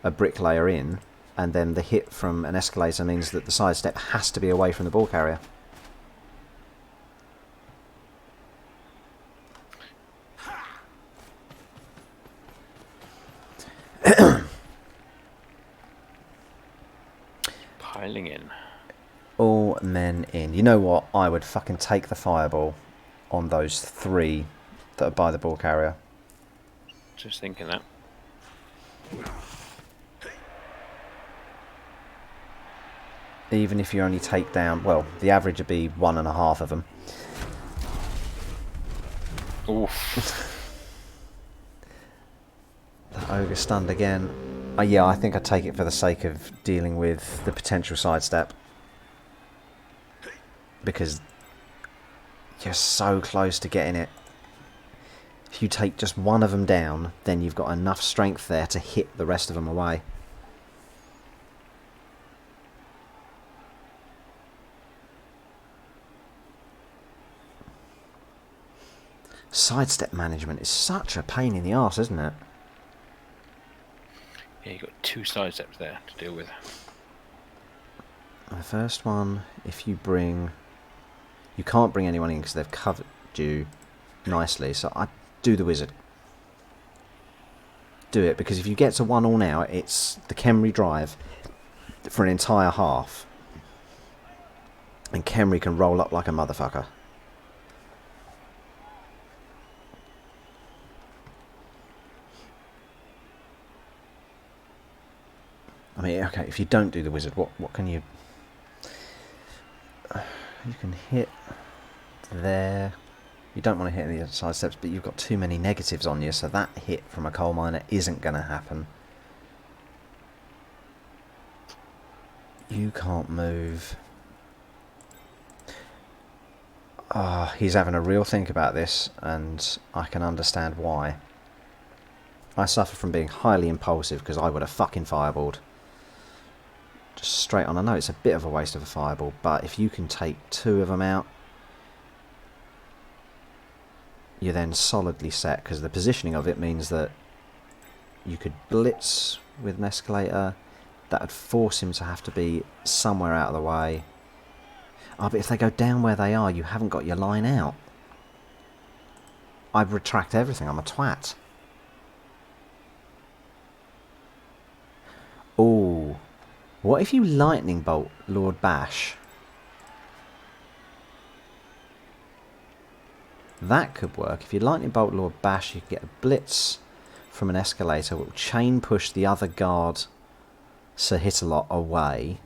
a bricklayer in, and then the hit from an escalator means that the sidestep has to be away from the ball carrier. Piling in. All men in. You know what? I would fucking take the fireball on those 3 that are by the ball carrier. Just thinking that. Even if you only take down, well, the average would be 1.5 of them. Oof. That ogre stunned again. Yeah, I think I'd take it for the sake of dealing with the potential sidestep. Because you're so close to getting it. If you take just one of them down, then you've got enough strength there to hit the rest of them away. Sidestep management is such a pain in the arse, isn't it? Yeah, you've got 2 sidesteps there to deal with. The first one, if you bring... You can't bring anyone in because they've covered you nicely, so I do the wizard. Do it, because if you get to 1-1 now, it's the Khemri drive for an entire half. And Khemri can roll up like a motherfucker. I mean, okay, if you don't do the wizard, what can you... You can hit there. You don't want to hit any of the side steps, but you've got too many negatives on you, so that hit from a coal miner isn't going to happen. You can't move. He's having a real think about this, and I can understand why. I suffer from being highly impulsive because I would have fucking fireballed. Just straight on. I know it's a bit of a waste of a fireball, but if you can take 2 of them out, you're then solidly set, because the positioning of it means that you could blitz with an escalator. That would force him to have to be somewhere out of the way. But if they go down where they are, you haven't got your line out. I retract everything. I'm a twat. Ooh. What if you lightning bolt Lord Bash? That could work. If you lightning bolt Lord Bash, you could get a blitz from an escalator, which will chain push the other guard Sir Hit-a-Lot away.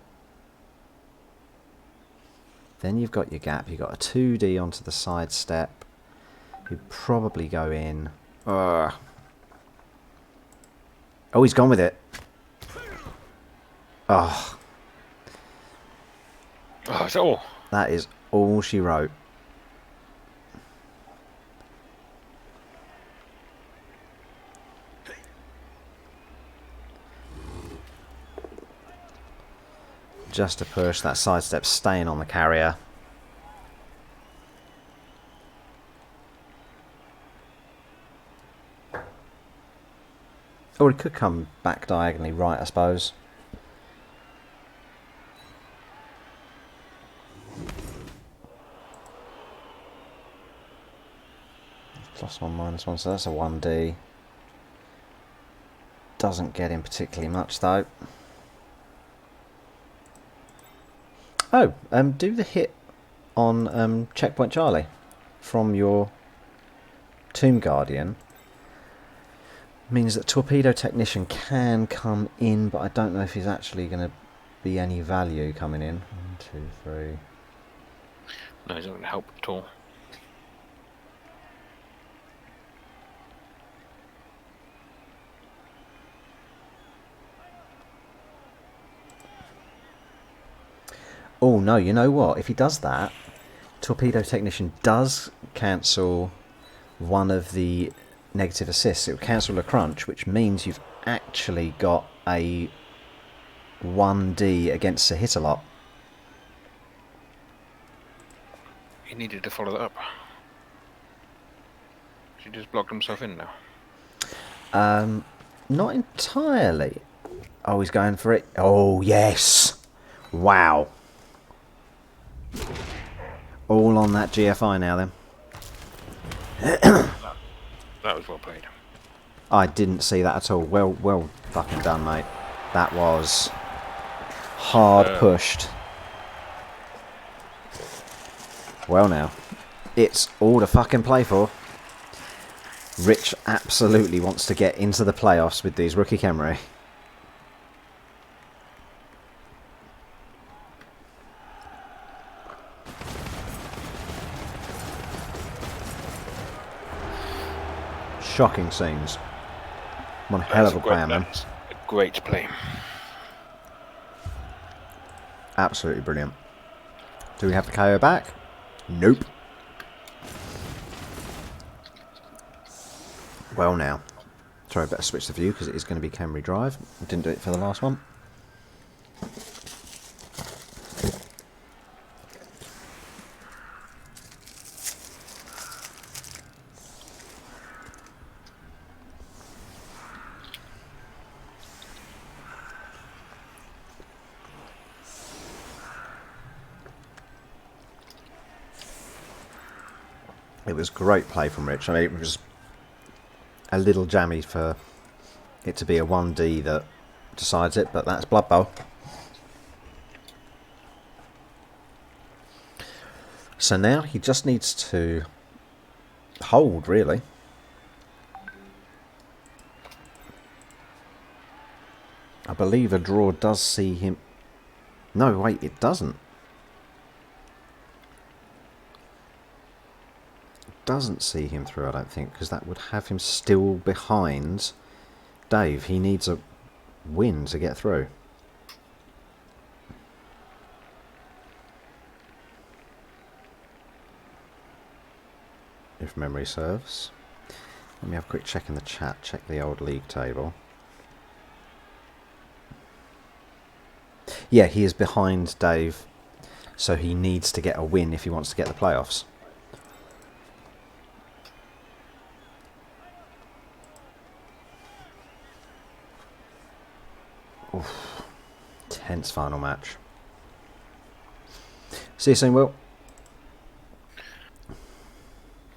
Then you've got your gap. You've got a 2D onto the side step. You'd probably go in. Oh, he's gone with it. Oh. Oh, is that all? That is all she wrote. Just to push. That sidestep staying on the carrier. Or it could come back diagonally right, I suppose. +1, -1, so that's a 1D. Doesn't get in particularly much though. Oh, do the hit on Checkpoint Charlie from your Tomb Guardian. Means that Torpedo Technician can come in, but I don't know if he's actually going to be any value coming in. 1, 2, 3. No, he's not going to help at all. Oh no, you know what? If he does that, Torpedo Technician does cancel one of the negative assists. It will cancel a crunch, which means you've actually got a 1D against a hit a lot. He needed to follow that up. He just blocked himself in now. Not entirely. Oh, he's going for it. Oh, yes. Wow. All on that GFI now, then. That was well played. I didn't see that at all. Well fucking done, mate. That was hard pushed. Well now, it's all to fucking play for. Rich absolutely wants to get into the playoffs with these rookie Khemri. Shocking scenes. One hell of a plan, man. That's a great play. Absolutely brilliant. Do we have the KO back? Nope. Well now. Sorry, I better switch the view because it is going to be Khemri Drive. I didn't do it for the last one. It was great play from Rich. I mean, it was a little jammy for it to be a 1D that decides it, but that's Blood Bowl. So now he just needs to hold, really. I believe a draw does see him... No, wait, it doesn't. Doesn't see him through, I don't think, because that would have him still behind Dave. He needs a win to get through. If memory serves. Let me have a quick check in the chat, check the old league table. Yeah, he is behind Dave, so he needs to get a win if he wants to get the playoffs. Oof. Tense final match. See you soon, Will.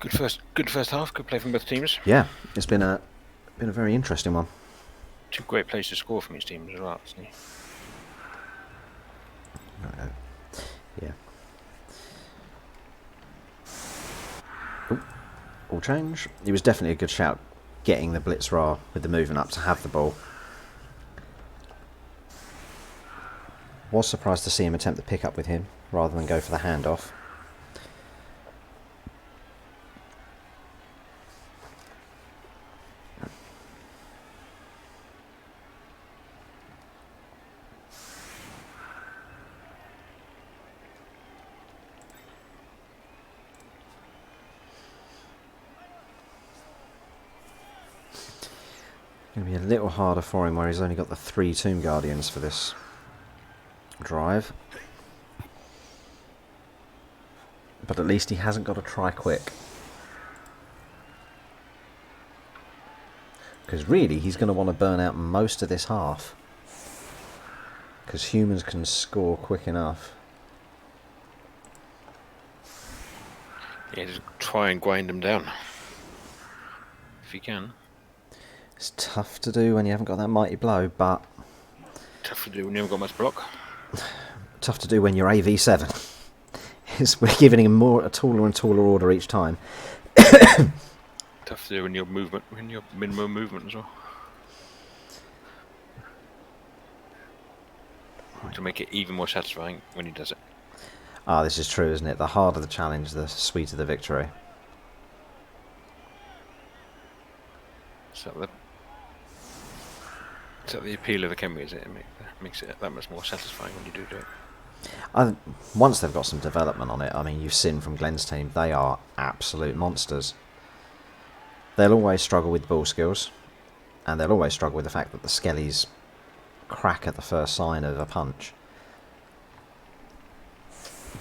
Good first half. Good play from both teams. Yeah, it's been a very interesting one. Two great plays to score from each team as well, isn't he? Yeah. Ooh, all change. It was definitely a good shout, getting the blitz raw with the movement up to have the ball. Was surprised to see him attempt the pick up with him rather than go for the handoff. Going to be a little harder for him where he's only got the 3 Tomb Guardians for this drive. But at least he hasn't got to try quick. Because really, he's going to want to burn out most of this half. Because humans can score quick enough. Yeah, just try and grind them down. If you can. It's tough to do when you haven't got that mighty blow, but Tough to do when you haven't got much block. tough to do when you're AV7. We're giving him a taller and taller order each time. Tough to do when your minimum movement as well. To make it even more satisfying when he does it. Ah, this is true, isn't it? The harder the challenge, the sweeter the victory. So the appeal of the Khemri, is it? It makes it that much more satisfying when you do it. Once they've got some development on it, I mean, you've seen from Glenn's team, they are absolute monsters. They'll always struggle with ball skills, and they'll always struggle with the fact that the skellies crack at the first sign of a punch.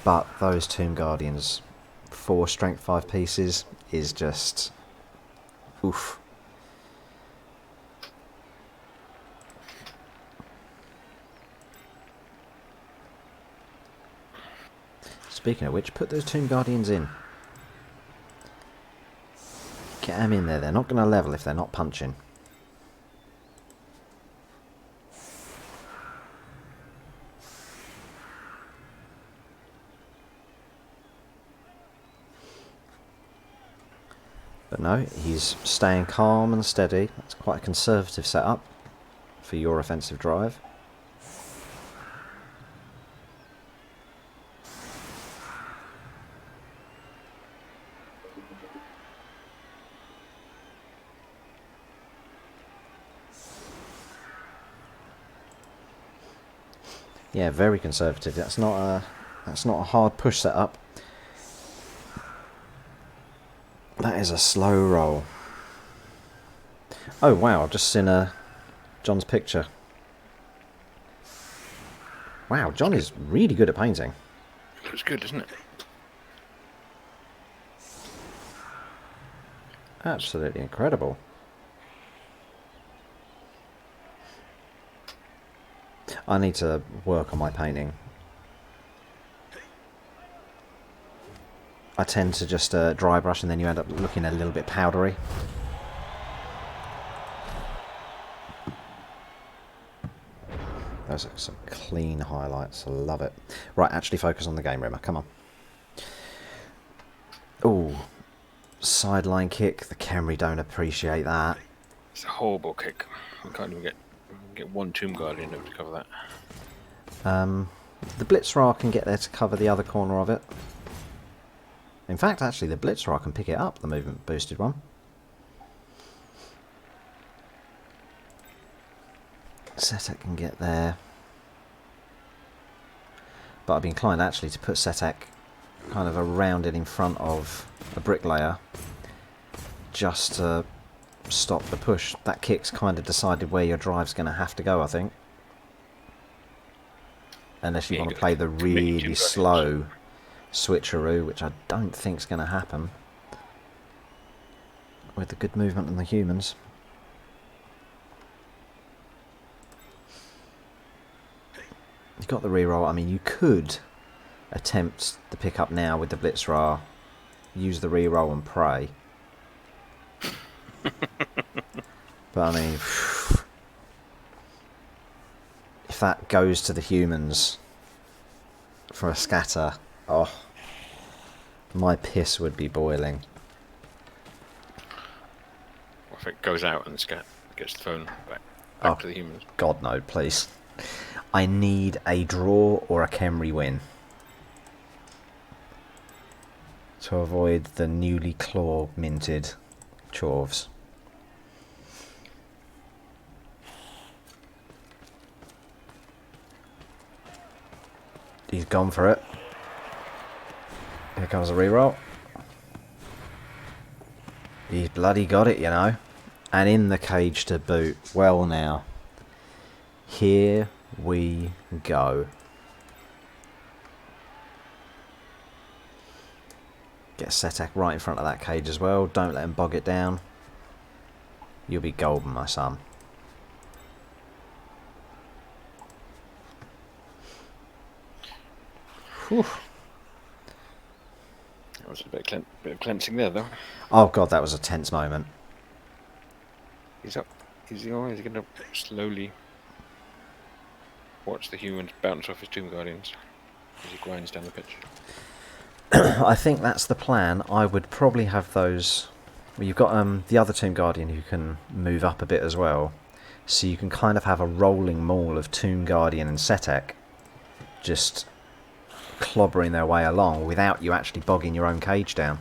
But those Tomb Guardians, 4 strength 5 pieces, is just oof. Speaking of which, put those Tomb Guardians in. Get them in there. They're not going to level if they're not punching. But no, he's staying calm and steady. That's quite a conservative setup for your offensive drive. Yeah, very conservative. That's not a hard push setup. That is a slow roll. Oh wow, I've just seen John's picture. Wow, John is really good at painting. Looks good, doesn't it? Absolutely incredible. I need to work on my painting. I tend to just dry brush and then you end up looking a little bit powdery. Those are some clean highlights. I love it. Right, actually focus on the game, Rimmer. Come on. Ooh. Sideline kick. The Khemri don't appreciate that. It's a horrible kick. We can't even get one Tomb Guardian over to cover that. The Blitzra can get there to cover the other corner of it. In fact, actually, the Blitzra can pick it up, the movement boosted one. Setek can get there. But I'd be inclined actually to put Setek kind of around it in front of a bricklayer just to stop the push. That kick's kind of decided where your drive's going to have to go, I think. Unless you want to play the really slow switcheroo, which I don't think's going to happen with the good movement on the humans. You've got the reroll. I mean, you could attempt the pickup now with the Blitzra, use the reroll and pray. But I mean, if that goes to the humans for a scatter, oh, my piss would be boiling. Or if it goes out and the scat gets thrown back to the humans. God no, please. I need a draw or a Khemri win to avoid the newly claw minted Chorvs. He's gone for it. Here comes a reroll. He's bloody got it, you know. And in the cage to boot. Well now. Here we go. Get Setek right in front of that cage as well. Don't let him bog it down. You'll be golden, my son. Whew. That was a bit of cleansing there, though. Oh god, that was a tense moment. He's up. He's going to slowly watch the humans bounce off his Tomb Guardians as he grinds down the pitch. I think that's the plan. I would probably have those... Well, you've got the other Tomb Guardian who can move up a bit as well. So you can kind of have a rolling maul of Tomb Guardian and Setek just clobbering their way along without you actually bogging your own cage down.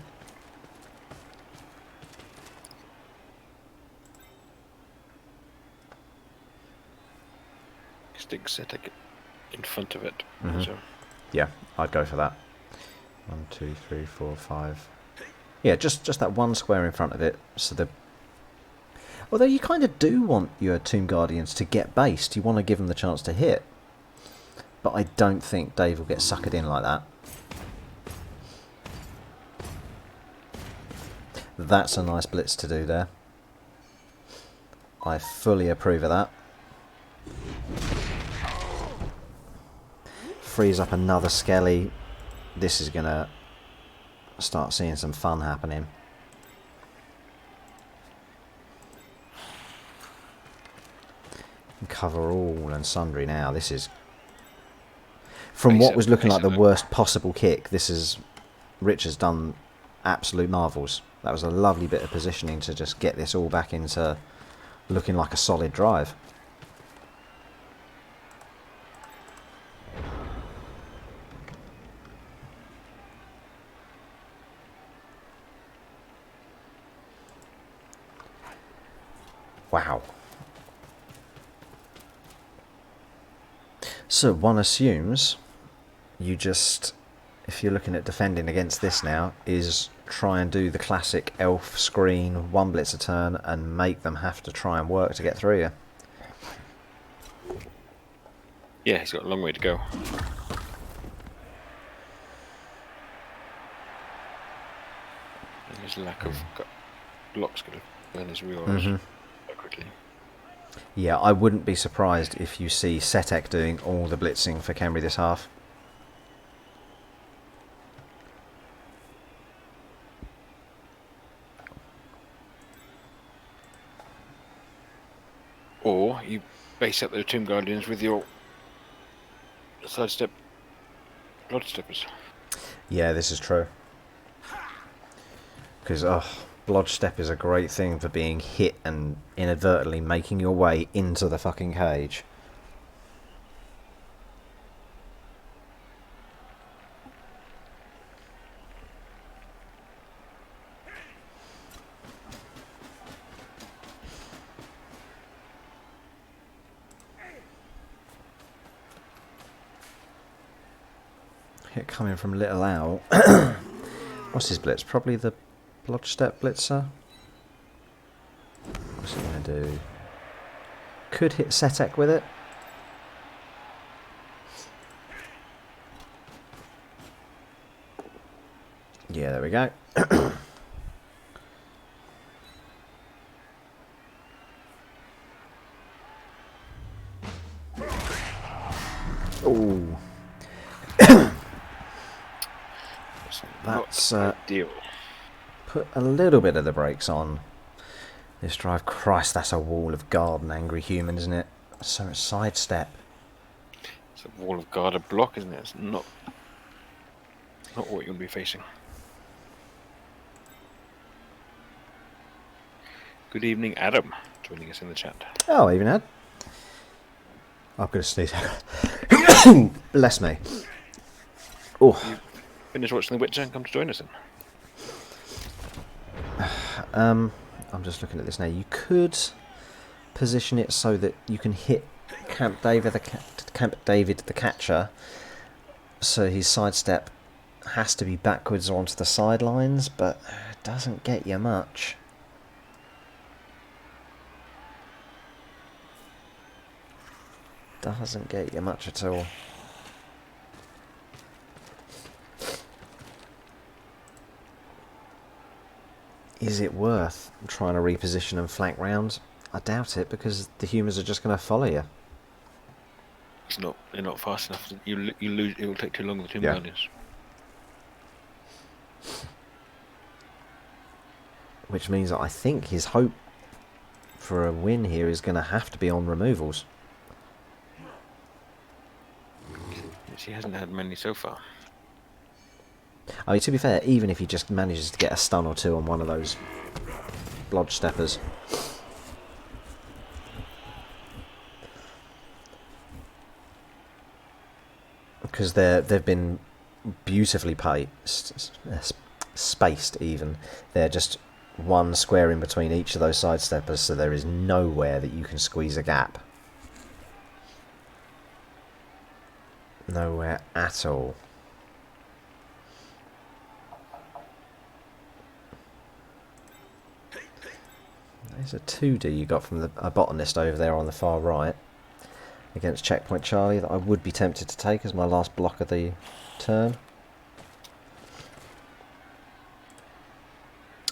Stick Setek in front of it. Mhm. So Yeah, I'd go for that. 1, 2, 3, 4, 5. Yeah, just that one square in front of it. So the... Although you kind of do want your Tomb Guardians to get based. You want to give them the chance to hit. But I don't think Dave will get suckered in like that. That's a nice blitz to do there. I fully approve of that. Frees up another Skelly. This is going to start seeing some fun happening. Cover all and sundry now. This is... From what was looking like the worst possible kick, this is... Rich has done absolute marvels. That was a lovely bit of positioning to just get this all back into looking like a solid drive. Wow. So one assumes you just, if you're looking at defending against this now, is try and do the classic elf screen, one blitz a turn, and make them have to try and work to get through you. yeah, he's got a long way to go. And his lack of blocks going to learn his real quite quickly. Yeah, I wouldn't be surprised if you see Setek doing all the blitzing for Khemri this half. Or you base up the Tomb Guardians with your sidestep Bloodsteppers. Yeah, this is true. Because, Blodgestep is a great thing for being hit and inadvertently making your way into the fucking cage. Hit coming from Little Owl. What's his blitz? Probably the Blodgestep blitzer. What's he going to do? Could hit Setek with it. Yeah, there we go. Ooh. That's ideal. put a little bit of the brakes on this drive. Christ, that's a wall of guard and angry human, isn't it? So much sidestep. It's a wall of guarded block, isn't it? It's not what you're going to be facing. Good evening, Adam, joining us in the chat. Oh, even had. I'm going to sneeze. Bless me. Oh. Finish watching The Witcher and come to join us in. I'm just looking at this now. You could position it so that you can hit Camp David the catcher, so his sidestep has to be backwards or onto the sidelines, but it doesn't get you much. Doesn't get you much at all. Is it worth trying to reposition and flank round? I doubt it, because the humans are just going to follow you. It's not. They're not fast enough. You lose. It will take too long with the Tomb Yeah. Guardians. Which means that I think his hope for a win here is going to have to be on removals. She hasn't had many so far. I mean, to be fair, even if he just manages to get a stun or two on one of those blodge steppers. Because they've been beautifully spaced even. They're just one square in between each of those sidesteppers, so there is nowhere that you can squeeze a gap. Nowhere at all. There's a 2D you got from a botanist over there on the far right against Checkpoint Charlie that I would be tempted to take as my last block of the turn.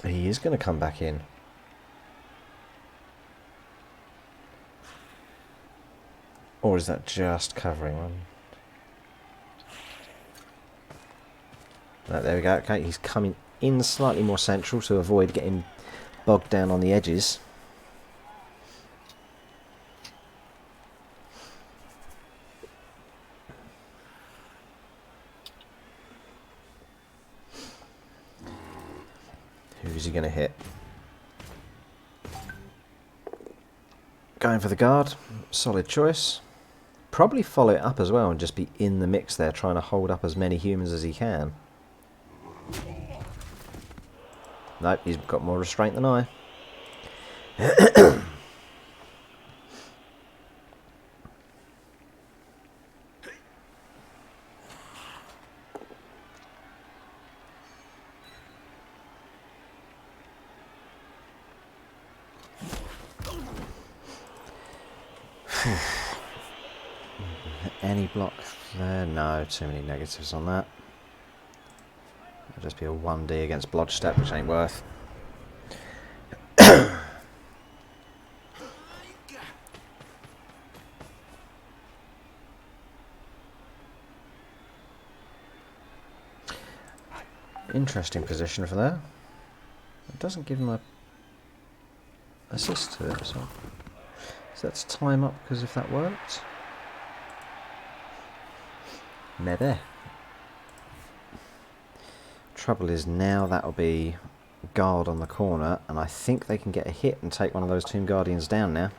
He is going to come back in. Or is that just covering one? No, there we go. Okay, he's coming in slightly more central to avoid getting bogged down on the edges. Who's he going to hit? Going for the guard. Solid choice. Probably follow it up as well and just be in the mix there, trying to hold up as many humans as he can. Nope, he's got more restraint than I. Any block there? No, too many negatives on that. It'll just be a 1D against Blodge Step, which ain't worth. Interesting position for there. It doesn't give him a assist to it, so let's time up because if that worked. Maybe. Trouble is now that'll be guard on the corner, and I think they can get a hit and take one of those Tomb Guardians down now.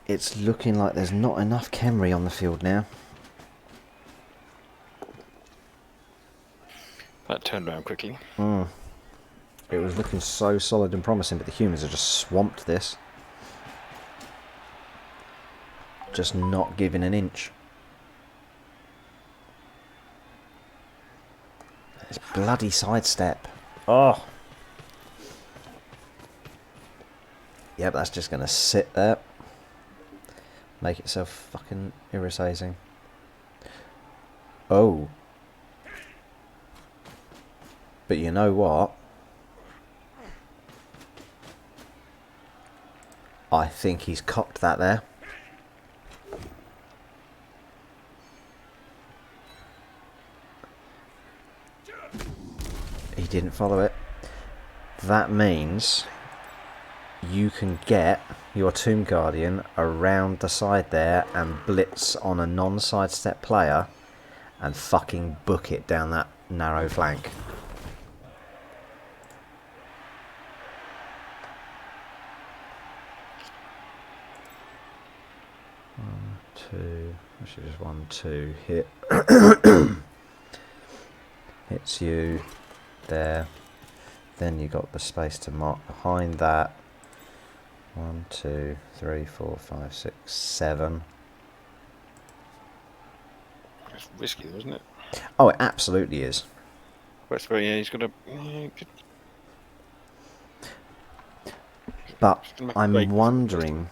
It's looking like there's not enough Khemri on the field now. That turned around quickly. It was looking so solid and promising, but the humans have just swamped this. Just not giving an inch. This bloody sidestep. Oh! Yep, that's just going to sit there. Make itself fucking irritating. Oh. But you know what? I think he's cocked that there. He didn't follow it. That means you can get your Tomb Guardian around the side there and blitz on a non-sidestep player and fucking book it down that narrow flank. Actually just 1, 2 hit. Hits you there. Then you got the space to mark behind that. 1, 2, 3, 4, 5, 6, 7. It's risky, though, isn't it? Oh, it absolutely is. But yeah, he's got a. But I'm wondering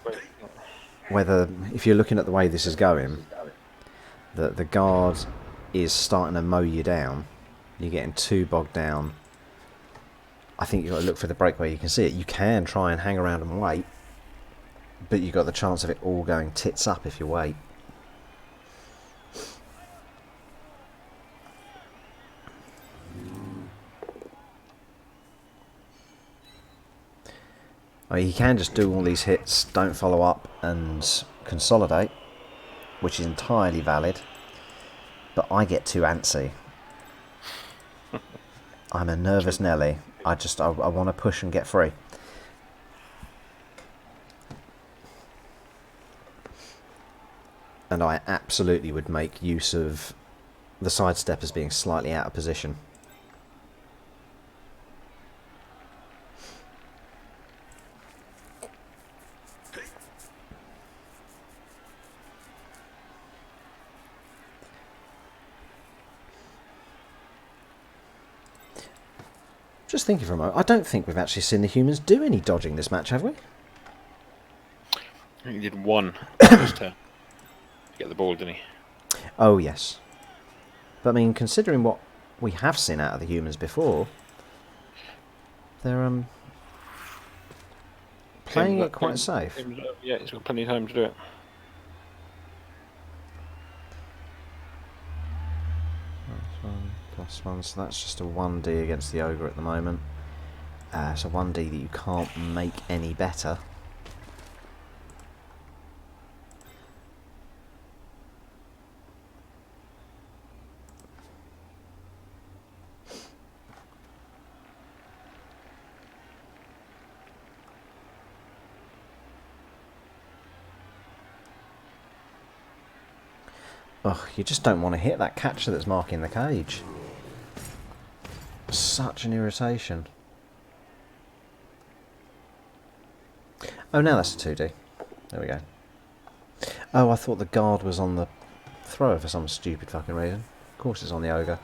whether, if you're looking at the way this is going, that the guard is starting to mow you down. You're getting too bogged down. I think you've got to look for the break where you can see it. You can try and hang around and wait. but you got the chance of it all going tits up if you wait. I mean, he can just do all these hits, don't follow up, and consolidate, which is entirely valid. But I get too antsy. I'm a nervous Nelly. I want to push and get free. And I absolutely would make use of the sidestep as being slightly out of position. Just thinking for a moment, I don't think we've actually seen the humans do any dodging this match, have we? I think he did one first turn to get the ball, didn't he? Oh, yes. But I mean, considering what we have seen out of the humans before, they're playing it quite safe. Yeah, he's got plenty of time to do it. +1, so that's just a 1D against the ogre at the moment. It's a 1D that you can't make any better. Ugh, you just don't want to hit that catcher that's marking the cage. Such an irritation. Oh, now that's a 2D. There we go. Oh, I thought the guard was on the thrower for some stupid fucking reason. Of course it's on the ogre.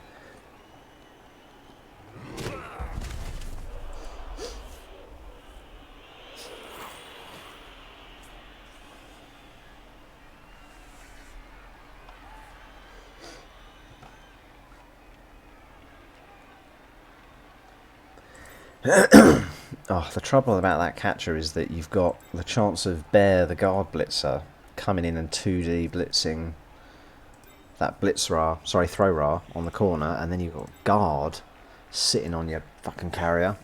Oh, the trouble about that catcher is that you've got the chance of Bear, the guard blitzer, coming in and 2D blitzing that throw-ra on the corner, and then you've got guard sitting on your fucking carrier.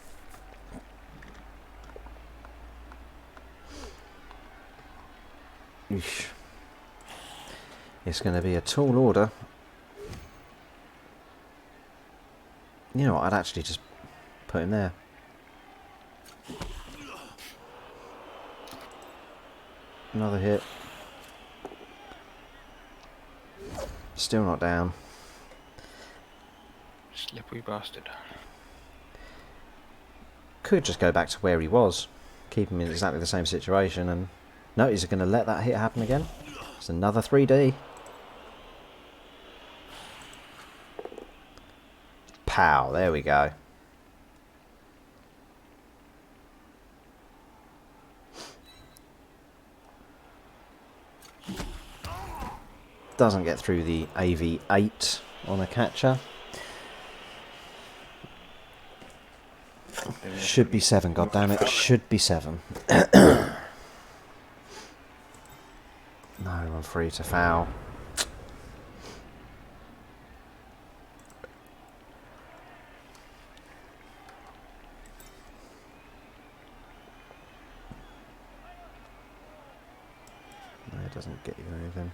Eesh. It's going to be a tall order. You know what, I'd actually just put him there. Another hit. Still not down. Slippery bastard. Could just go back to where he was. Keep him in exactly the same situation, and no, he's going to let that hit happen again. It's another 3D. Pow, there we go. Doesn't get through the AV8 on a catcher. Should be 7, goddammit. Should be 7. No, I'm free to foul. No, it doesn't get you anything.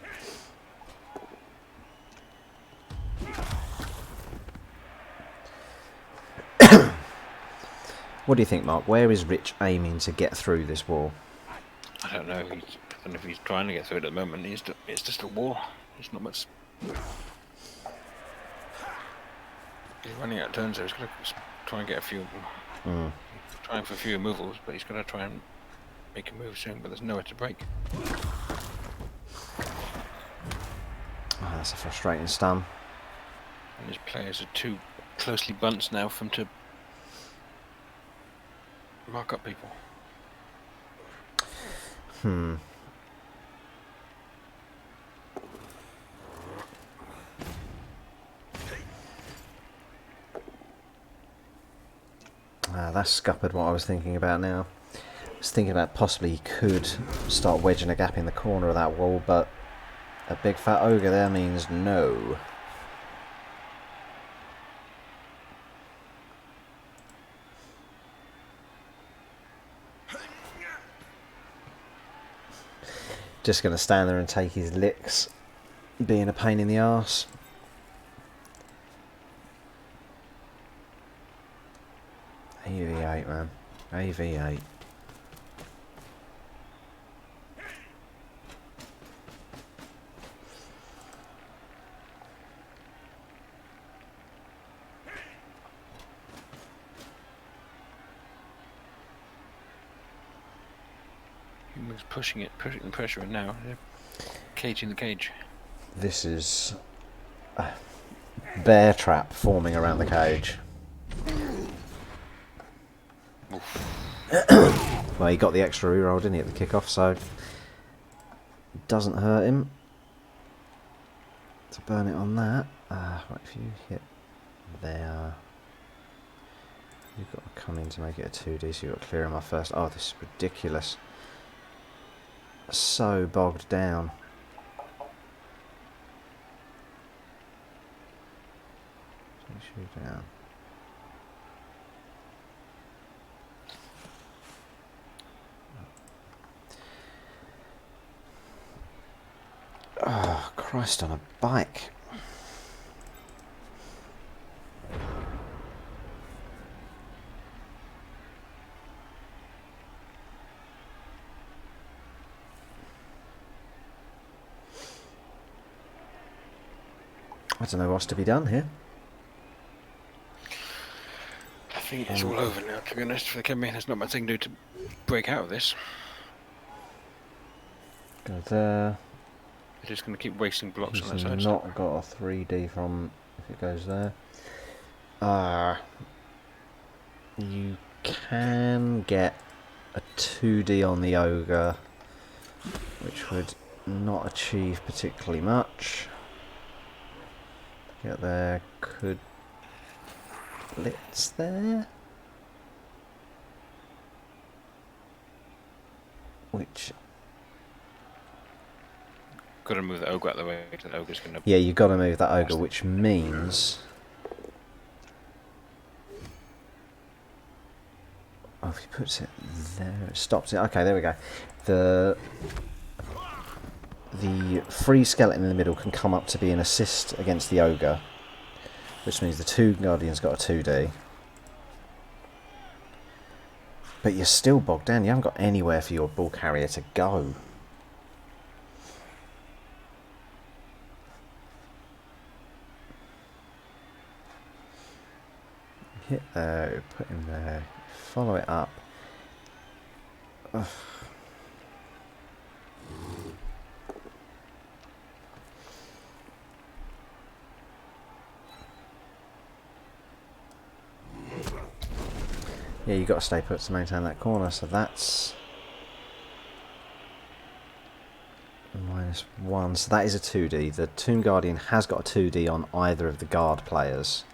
What do you think, Mark? Where is Rich aiming to get through this wall? I don't know. I don't know if he's trying to get through it at the moment. It's just a wall. There's not much. He's running out of turns, so he's going to try and get a few. Trying for a few removals, but he's going to try and make a move soon. But there's nowhere to break. Oh, that's a frustrating stun. And his players are too closely bunched now for him to mark up people. That's scuppered what I was thinking about now. was thinking about possibly he could start wedging a gap in the corner of that wall, but a big fat ogre there means no. Just going to stand there and take his licks, being a pain in the arse. AV8, man. AV8. Humans pushing the pressure in now. Yeah. Cage in the cage. This is a bear trap forming around the cage. Well, he got the extra reroll, didn't he, at the kickoff, so doesn't hurt him to burn it on that. Right, if you hit there, you've got to come in to make it a 2D, so you've got to clear him off first. Oh, this is ridiculous. So bogged down. Shoot down. Oh, Christ on a bike. I don't know what's to be done here. I think it's all over now, to be honest. For the Khemri, there's not much they can do to break out of this. Go there. They're just going to keep wasting blocks He's on that side. not got a 3D from if it goes there. You can get a 2D on the ogre, which would not achieve particularly much. Get there, could blitz there, which Got to move the ogre out of the way. The ogre's going to. yeah, you've got to move that ogre, which means oh, if he puts it there, it stops it. Okay, there we go. The free skeleton in the middle can come up to be an assist against the ogre, which means the two guardians got a 2D. But you're still bogged down. You haven't got anywhere for your ball carrier to go. Hit there, put him there, follow it up. Ugh. Yeah, you've got to stay put to maintain that corner, so that's -1, so that is a 2D. The Tomb Guardian has got a 2D on either of the guard players.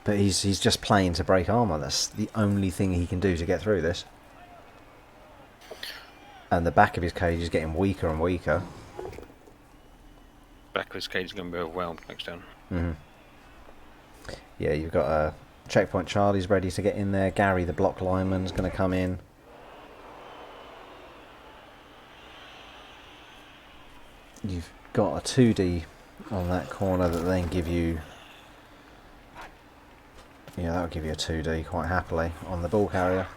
But he's just playing to break armour. That's the only thing he can do to get through this. And the back of his cage is getting weaker and weaker. Back of his cage is going to be overwhelmed next turn. Yeah, you've got a checkpoint. Charlie's ready to get in there. Gary, the block lineman's going to come in. You've got a 2D on that corner that then give you... yeah, that'll give you a 2D quite happily on the ball carrier.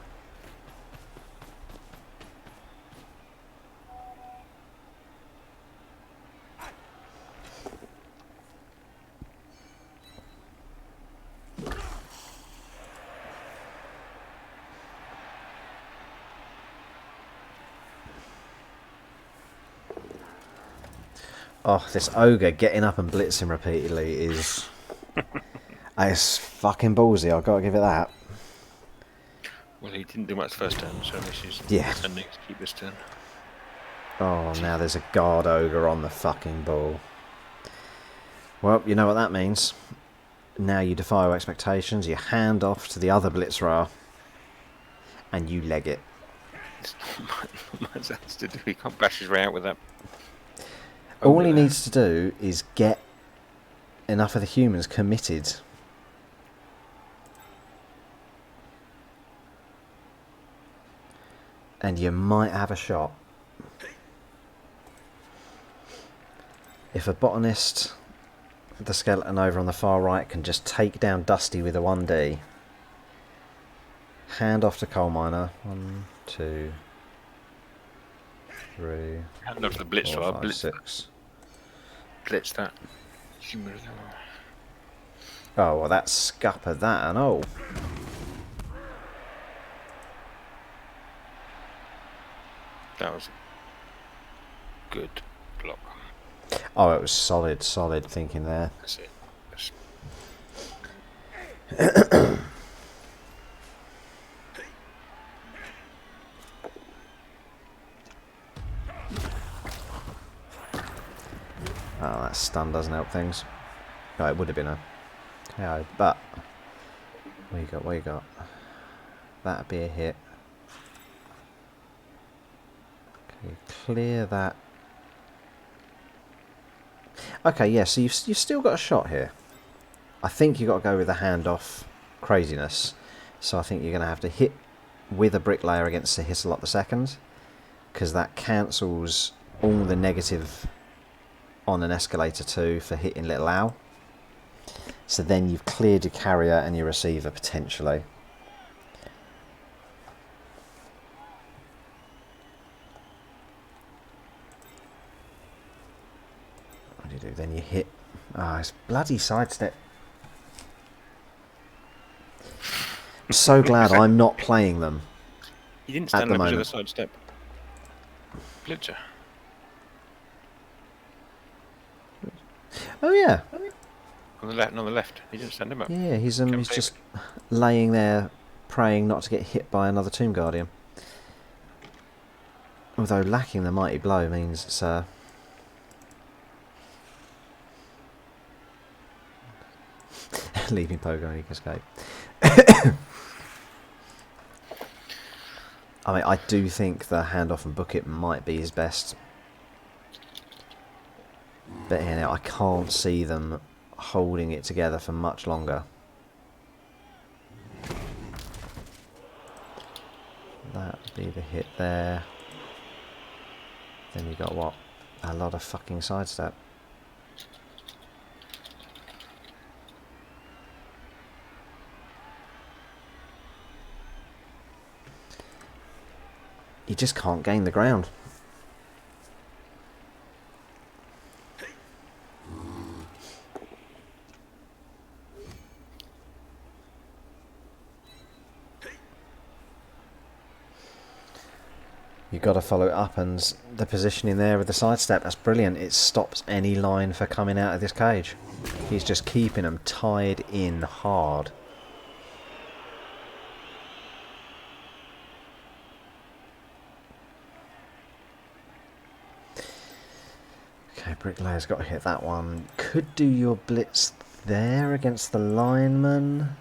Oh, this ogre getting up and blitzing repeatedly is... it's fucking ballsy, I've got to give it that. Well, he didn't do much first turn, so at least he's Yeah. attempting to keep this turn. Oh, now there's a guard ogre on the fucking ball. Well, you know what that means. Now you defy all expectations, you hand off to the other Blitzra, and you leg it. It's not much else to do. He can't bash his way out with that. All Over he there. needs to do is get enough of the humans committed. And you might have a shot. If a botanist, the skeleton over on the far right, can just take down Dusty with a 1D. Hand off to coal miner. 1, 2, 3, Hand off the blitz. 4, 5, Blitz, 6. blitz that. Oh, well, that's scuppered that and all. That was a good block. Oh, it was solid thinking there. That's it. That's... Oh, that stun doesn't help things. Oh, it would have been a KO, but what you got? That'd be a hit. Okay, clear that. Okay, yeah, so you've still got a shot here. I think you've got to go with the handoff craziness. So I think you're going to have to hit with a bricklayer against the Hisselot the second, because that cancels all the negative on an escalator 2 for hitting Little Owl. So then you've cleared your carrier and your receiver potentially. What do you do? Then you hit. Ah, it's bloody sidestep. I'm so glad I'm not playing them. He didn't At stand the up to the moment. side step. Blitzer. Oh yeah, On the left, on the left. He didn't stand him up. yeah. He's Can't just play laying there, praying not to get hit by another Tomb Guardian. Although lacking the mighty blow means it's leaving Pogo and he can escape. I mean, I do think the handoff and book it might be his best. But you know, I can't see them holding it together for much longer. That would be the hit there. Then you got what? A lot of fucking sidestep. You just can't gain the ground. You've got to follow it up, and the positioning there with the sidestep, that's brilliant. It stops any line for coming out of this cage. He's just keeping them tied in hard. Okay, Bricklayer's got to hit that one. Could do your blitz there against the lineman.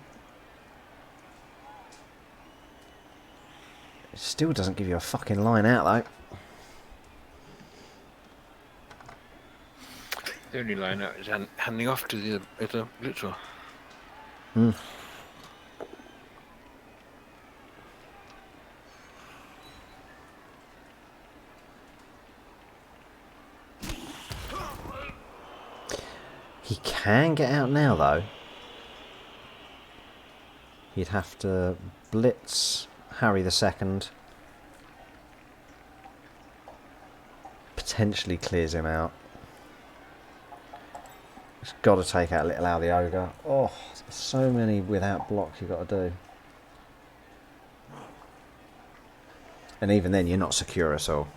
It still doesn't give you a fucking line out though. The only line out is handing off to the other blitzer. Hmm. He can get out now though. He'd have to blitz Harry the second. Potentially clears him out. He's got to take out Little Al the Ogre. Oh, so many without blocks you've got to do. And even then you're not secure at all.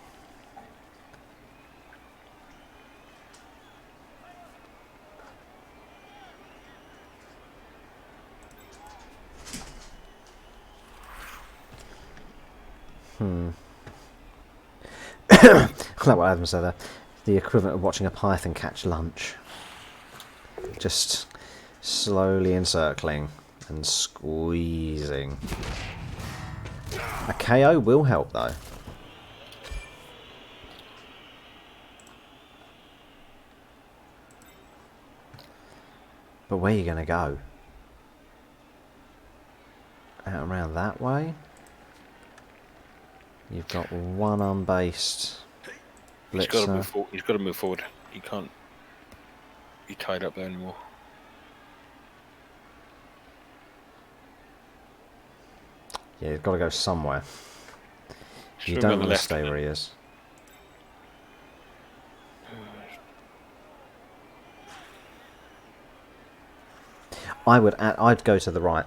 I like what Adam said there. The equivalent of watching a python catch lunch. Just slowly encircling and squeezing. A KO will help though. But where are you going to go? Out around that way? You've got one unbased He's got to move blitzer. forward. He's got to move forward. He can't be tied up there anymore. Yeah, you've got to go somewhere. You Should don't be on the want to left. stay where he is. I'd go to the right.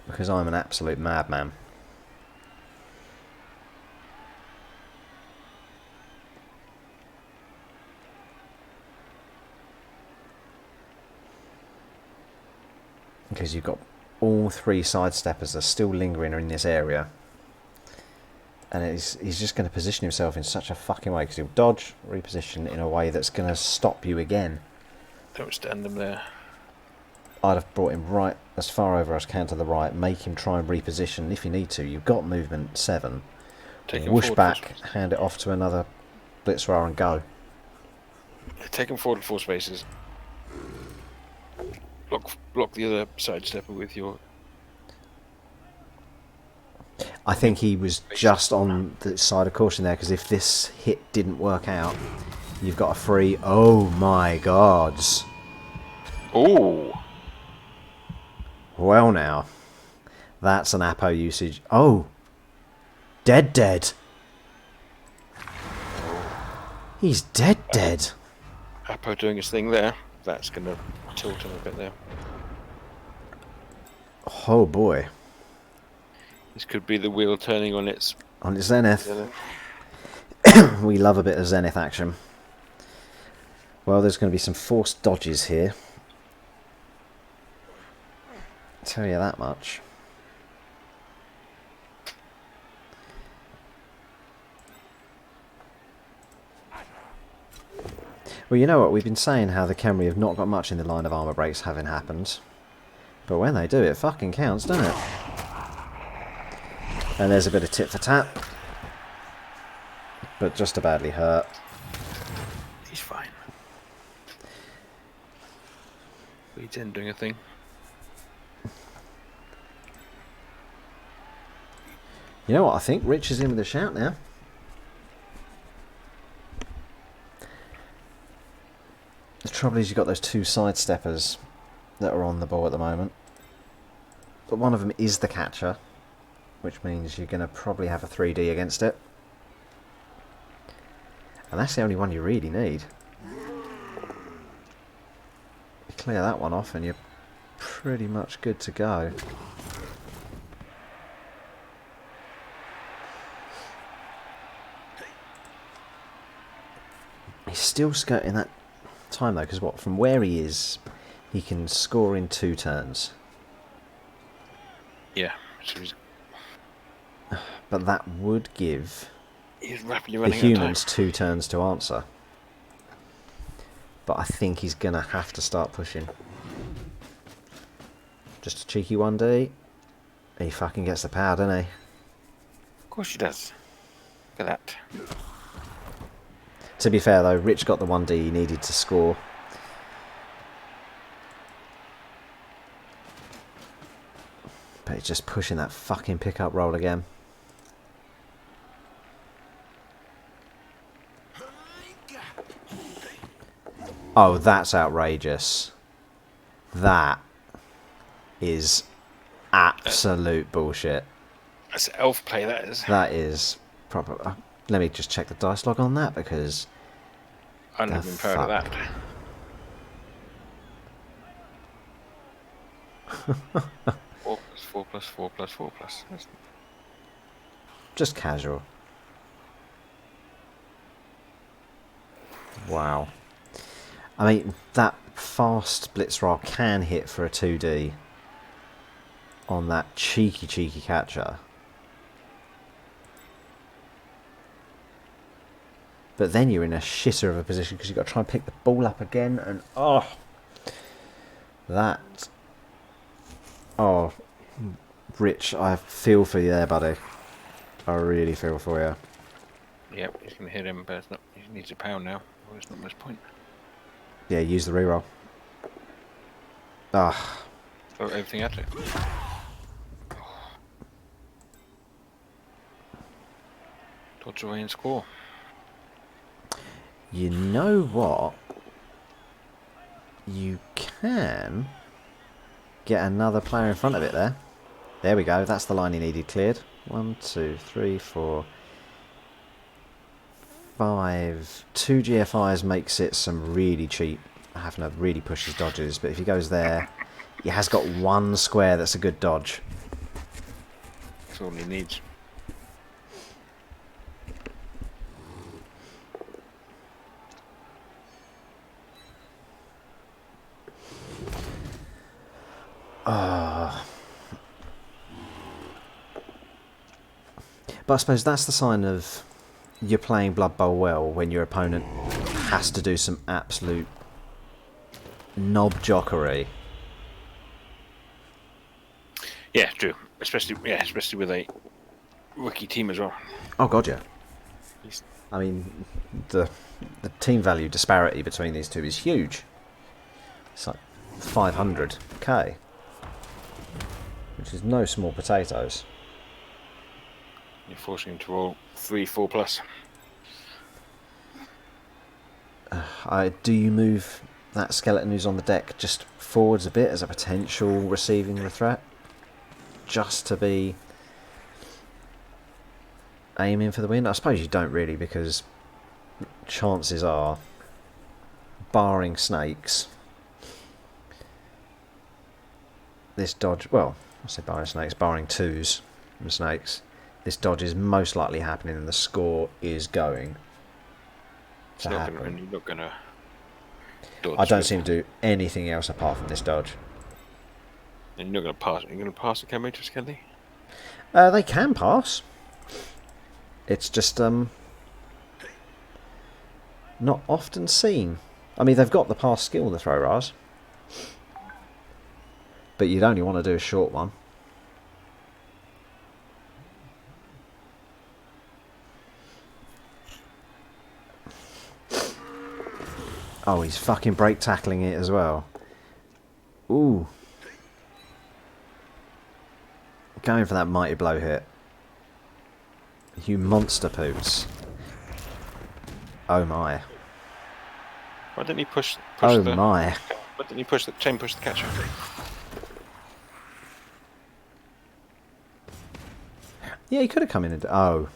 Because I'm an absolute madman. Because you've got all three sidesteppers that are still lingering in this area. And he's just going to position himself in such a fucking way. Because he'll dodge, reposition in a way that's going to stop you again. Don't stand him there. I'd have brought him right as far over as I can to the right. Make him try and reposition if you need to. You've got movement 7. Take him Whoosh forward back, four hand it off to another blitzer and go. spaces. Take him forward 4 spaces. Block the other sidestepper with your. I think he was just on the side of caution there, because if this hit didn't work out, you've got a free. Oh my gods. Oh! Well now. That's an Apo usage. Oh! Dead. He's dead. Apo doing his thing there. That's going to tilt him a bit there. Oh boy. This could be the wheel turning on its. On its zenith. We love a bit of zenith action. Well, there's going to be some forced dodges here. I'll tell you that much. Well, you know what? We've been saying how the Khemri have not got much in the line of armor breaks having happened. But when they do, it fucking counts, doesn't it? And there's a bit of tit for tat. But just a badly hurt. He's fine. Leads in doing a thing. You know what? I think Rich is in with a shout now. The trouble is you've got those 2 sidesteppers that are on the ball at the moment. But one of them is the catcher, which means you're going to probably have a 3D against it. And that's the only one you really need. You clear that one off and you're pretty much good to go. He's still skirting that time though, because what, from where he is, he can score in 2 turns. Yeah. So he's But that would give rapidly the running out of time. humans 2 turns to answer. But I think he's going to have to start pushing. Just a cheeky 1D. He fucking gets the power, doesn't he? Of course he does. Look at that. To be fair though, Rich got the 1D he needed to score. But he's just pushing that fucking pickup roll again. Oh, that's outrageous. That is absolute bullshit. That's elf play, that is. That is proper. Let me just check the dice log on that, because I've never been proud of that. 4+4+4+4+. just casual. Wow. I mean, that fast blitz roll can hit for a 2D on that cheeky catcher. But then you're in a shitter of a position because you've got to try and pick the ball up again. And that. Oh, Rich, I feel for you there, buddy. I really feel for you. Yep, he's going to hit him, but it's not, he needs a pound now. Well, there's not much point. Yeah, use the reroll. Ah. Throw everything at it. Dodge away and score. You know what? You can get another player in front of it there. There we go. That's the line he needed cleared. 1, 2, 3, 4, 5. 2 GFIs makes it some really cheap. Having to really push his dodges. But if he goes there, he has got one square that's a good dodge. That's all he needs. But I suppose that's the sign of you're playing Blood Bowl well when your opponent has to do some absolute knob jockery. Yeah, true. Especially with a rookie team as well. Oh god, yeah. He's, I mean, the team value disparity between these two is huge. It's like 500k, which is no small potatoes. you're forcing him to roll 3, 4 plus. Do you move that skeleton who's on the deck just forwards a bit as a potential receiving the threat? Just to be aiming for the win? I suppose you don't really, because chances are, barring snakes, this dodge, well, I say barring snakes, barring twos from snakes, this dodge is most likely happening and the score is going to happen. And you're not going to dodge. I don't see him do anything else apart from this dodge. And you're not going to pass. You're going to pass the Khemri to Skelly? They can pass. It's just not often seen. I mean, they've got the pass skill, the Throw-Ras. But you'd only want to do a short one. Oh, he's fucking break tackling it as well. Ooh. Going for that mighty blow hit. You monster poots. Oh my. Why didn't he push Oh the... my. Why didn't he push the catcher? Yeah, he could have come in and... Oh.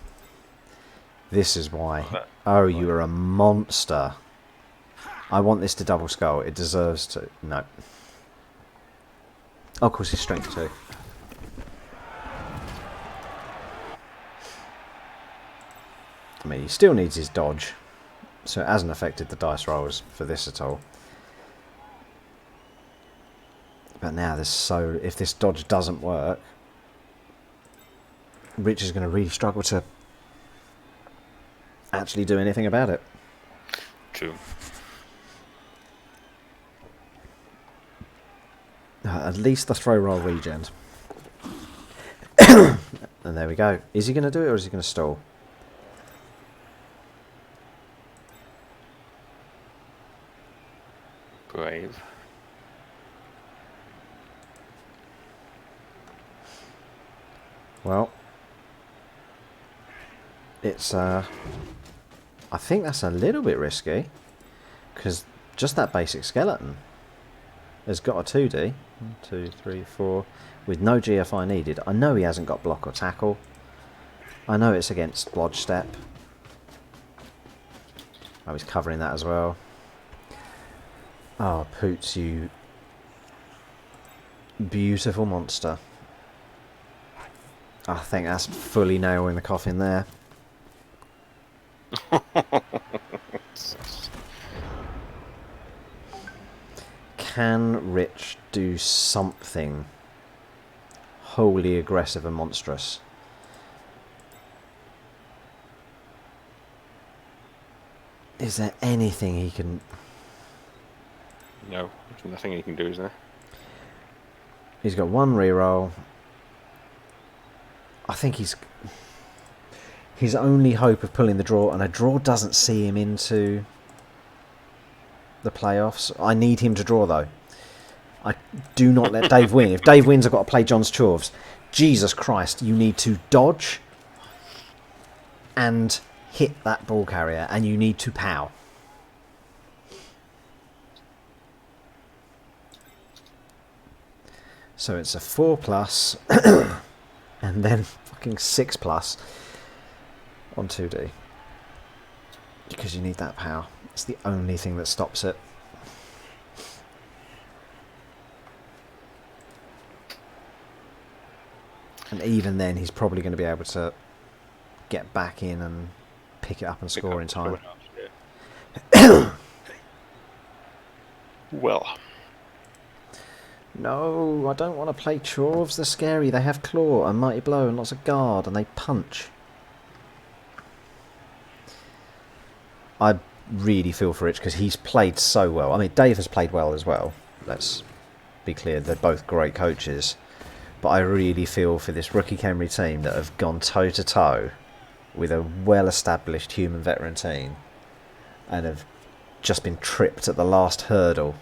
This is why. Oh, you are a monster. I want this to double skull. It deserves to... No. Oh, of course, his strength too. I mean, he still needs his dodge. So it hasn't affected the dice rolls for this at all. But now there's so... If this dodge doesn't work, Rich is going to really struggle to actually do anything about it. True. At least the throw roll regen. And there we go. Is he going to do it or is he going to stall? Brave. Well, it's I think that's a little bit risky, because just that basic skeleton has got a 2D. 1, 2, 3, 4, with no GFI needed. I know he hasn't got block or tackle. I know it's against Lodge Step. Oh, he's covering that as well. Oh, Poots, you beautiful monster. I think that's fully nail in the coffin there. Can Rich do something wholly aggressive and monstrous? Is there anything he can... No, there's nothing he can do, is there? He's got one reroll. I think he's... His only hope of pulling the draw, and a draw doesn't see him into the playoffs. I need him to draw, though. I do not let Dave win. If Dave wins, I've got to play John's Chorves. Jesus Christ, you need to dodge and hit that ball carrier, and you need to pow. So it's a 4+, and then fucking 6+ on 2D. Because you need that power. It's the only thing that stops it. And even then, he's probably going to be able to get back in and pick it up and score in time. Well. No, I don't want to play Chorves. They're scary. They have Claw and Mighty Blow and lots of guard, and they punch. I really feel for Rich because he's played so well. I mean, Dave has played well as well. Let's be clear. They're both great coaches. But I really feel for this rookie Khemri team that have gone toe-to-toe with a well-established human veteran team and have just been tripped at the last hurdle.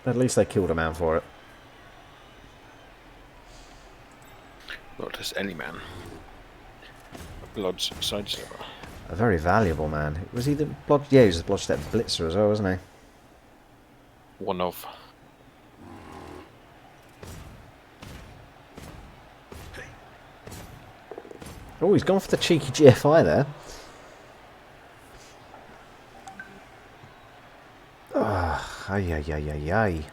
At least they killed a man for it. Not just any man. Blood's sidestepper. A very valuable man. Was he the blood? Yeah, he was the Bloodstep Blitzer as well, wasn't he? One of. Oh, he's gone for the cheeky GFI there. Ah, ay, ay, ay, ay, ay.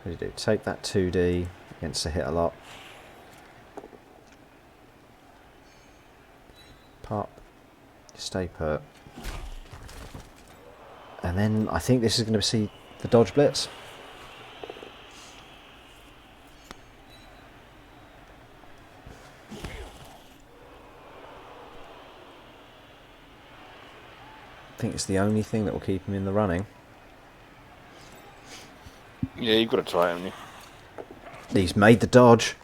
What do you do? Take that 2D against the hit a lot. Pop. Stay put. And then I think this is going to see the dodge blitz. I think it's the only thing that will keep him in the running. Yeah, you've got to try, haven't you? He's made the dodge.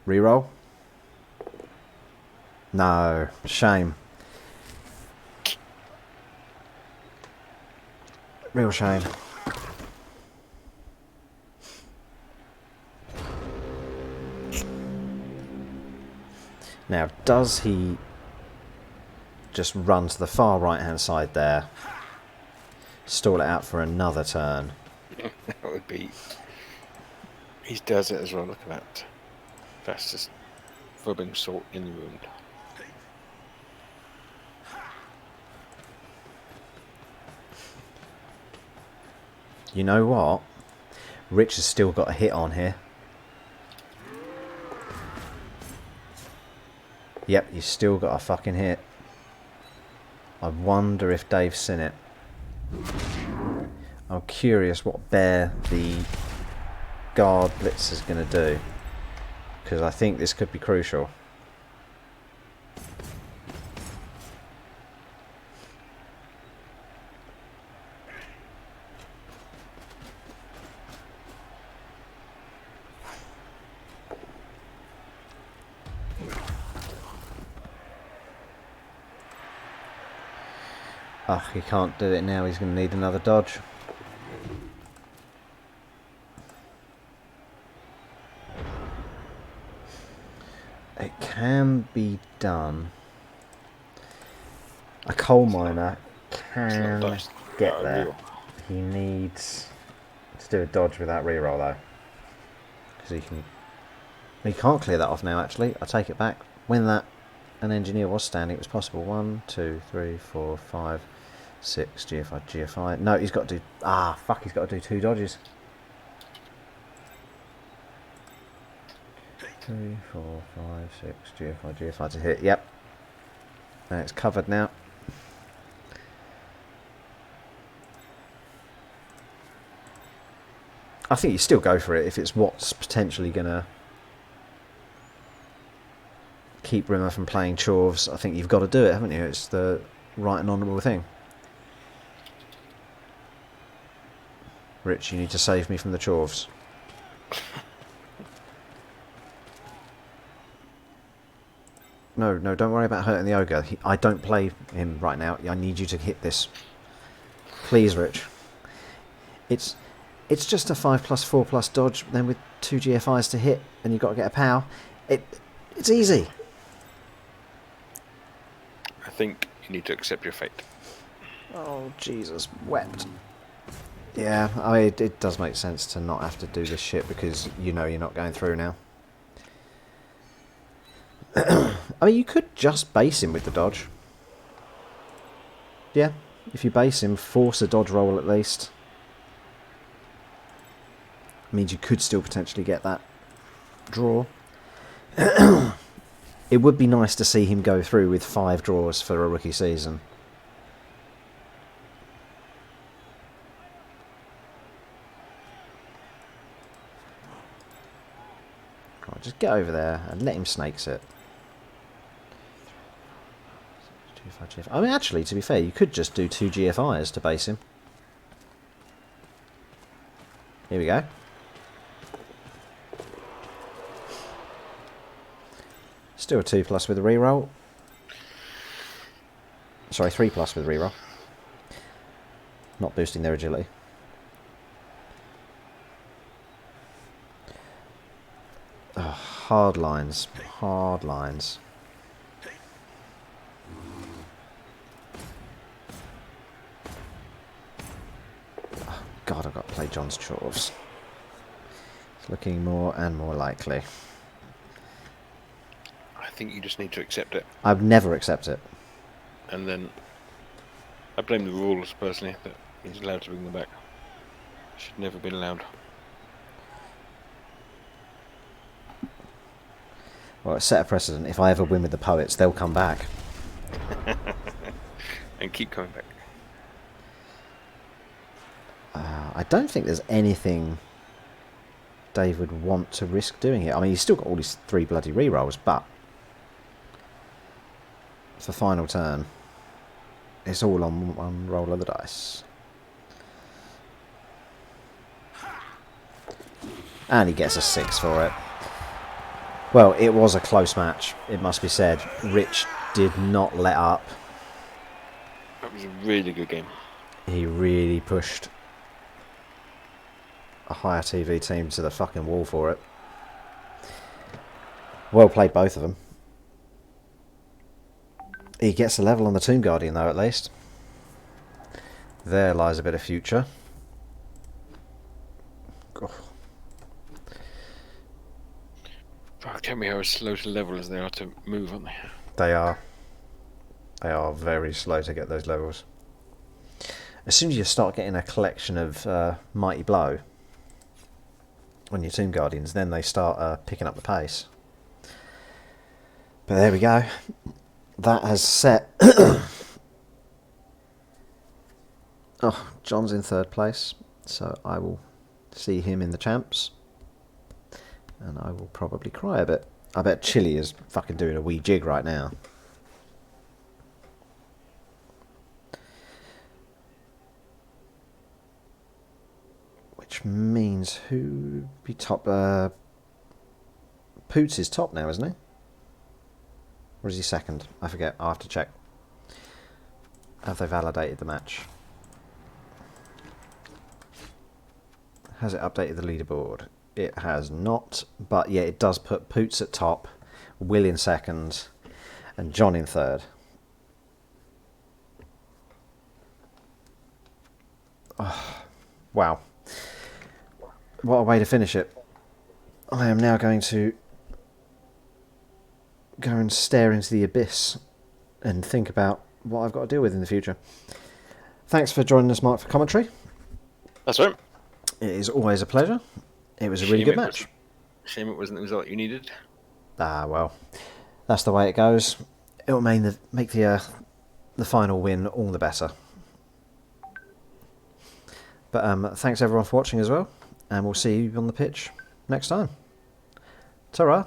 Reroll? No, shame. Real shame. Now, does he just run to the far right hand side there, stall it out for another turn? That would be... He does it as well, look at that. That's just rubbing salt in the wound. You know what? Rich has still got a hit on here. Yep, he's still got a fucking hit. I wonder if Dave's seen it. I'm curious what bear the guard blitz is going to do. Because I think this could be crucial. Ugh, he can't do it now. He's going to need another dodge. It can be done. A coal miner can get there. He needs to do a dodge without reroll though, because he can't clear that off now. Actually, I take it back. When that an engineer was standing, it was possible. 1, 2, 3, 4, 5, 6. GFI, GFI. No, he's got to do. Ah, fuck! He's got to do 2 dodges. 3, 4, 5, 6. GFI, GFI to hit. Yep. And it's covered now. I think you still go for it if it's what's potentially going to keep Rimmer from playing Chorves. I think you've got to do it, haven't you? It's the right and honourable thing. Rich, you need to save me from the Chorves. No, don't worry about hurting the ogre. I don't play him right now. I need you to hit this. Please, Rich. It's just a 5+4+ dodge, then with 2 GFIs to hit, and you've got to get a POW. It's easy. I think you need to accept your fate. Oh, Jesus, wept. Yeah, it does make sense to not have to do this shit because you know you're not going through now. I mean, you could just base him with the dodge. Yeah, if you base him, force a dodge roll at least. Means you could still potentially get that draw. It would be nice to see him go through with 5 draws for a rookie season. Right, just get over there and let him snakes it. I mean, actually, to be fair, you could just do 2 GFIs to base him. Here we go. Still a 2+ with a reroll. Sorry, 3+ with a reroll. Not boosting their agility. Oh, hard lines. Hard lines. Oh, God, I've got to play John's Chorves. It's looking more and more likely. I think you just need to accept it. I'd never accept it. And then I blame the rules personally that he's allowed to bring them back. Should never have been allowed. Well, set a precedent. If I ever win with the poets, they'll come back. And keep coming back. I don't think there's anything Dave would want to risk doing here. I mean, he's still got all these 3 bloody rerolls, but for final turn, it's all on one roll of the dice. And he gets a 6 for it. Well, it was a close match, it must be said. Rich did not let up. That was a really good game. He really pushed a higher TV team to the fucking wall for it. Well played, both of them. He gets a level on the Tomb Guardian, though, at least. There lies a bit of future. Oh. Khemri are as slow to level as they are to move, aren't they? They are. They are very slow to get those levels. As soon as you start getting a collection of Mighty Blow on your Tomb Guardians, then they start picking up the pace. But there we go. That has set... Oh, John's in 3rd place, so I will see him in the champs. And I will probably cry a bit. I bet Chili is fucking doing a wee jig right now. Which means who be top? Poots is top now, isn't he? Or is he 2nd? I forget. I'll have to check. Have they validated the match? Has it updated the leaderboard? It has not, but yeah, it does put Poots at top, Will in 2nd, and John in 3rd. Oh, wow. What a way to finish it. I am now going to go and stare into the abyss and think about what I've got to deal with in the future. Thanks for joining us, Mark, for commentary. That's right. It is always a pleasure. It was a really good match. Shame it wasn't the result you needed. Ah, well, that's the way it goes. It'll make the final win all the better. But thanks everyone for watching as well. and we'll see you on the pitch next time. Ta-ra.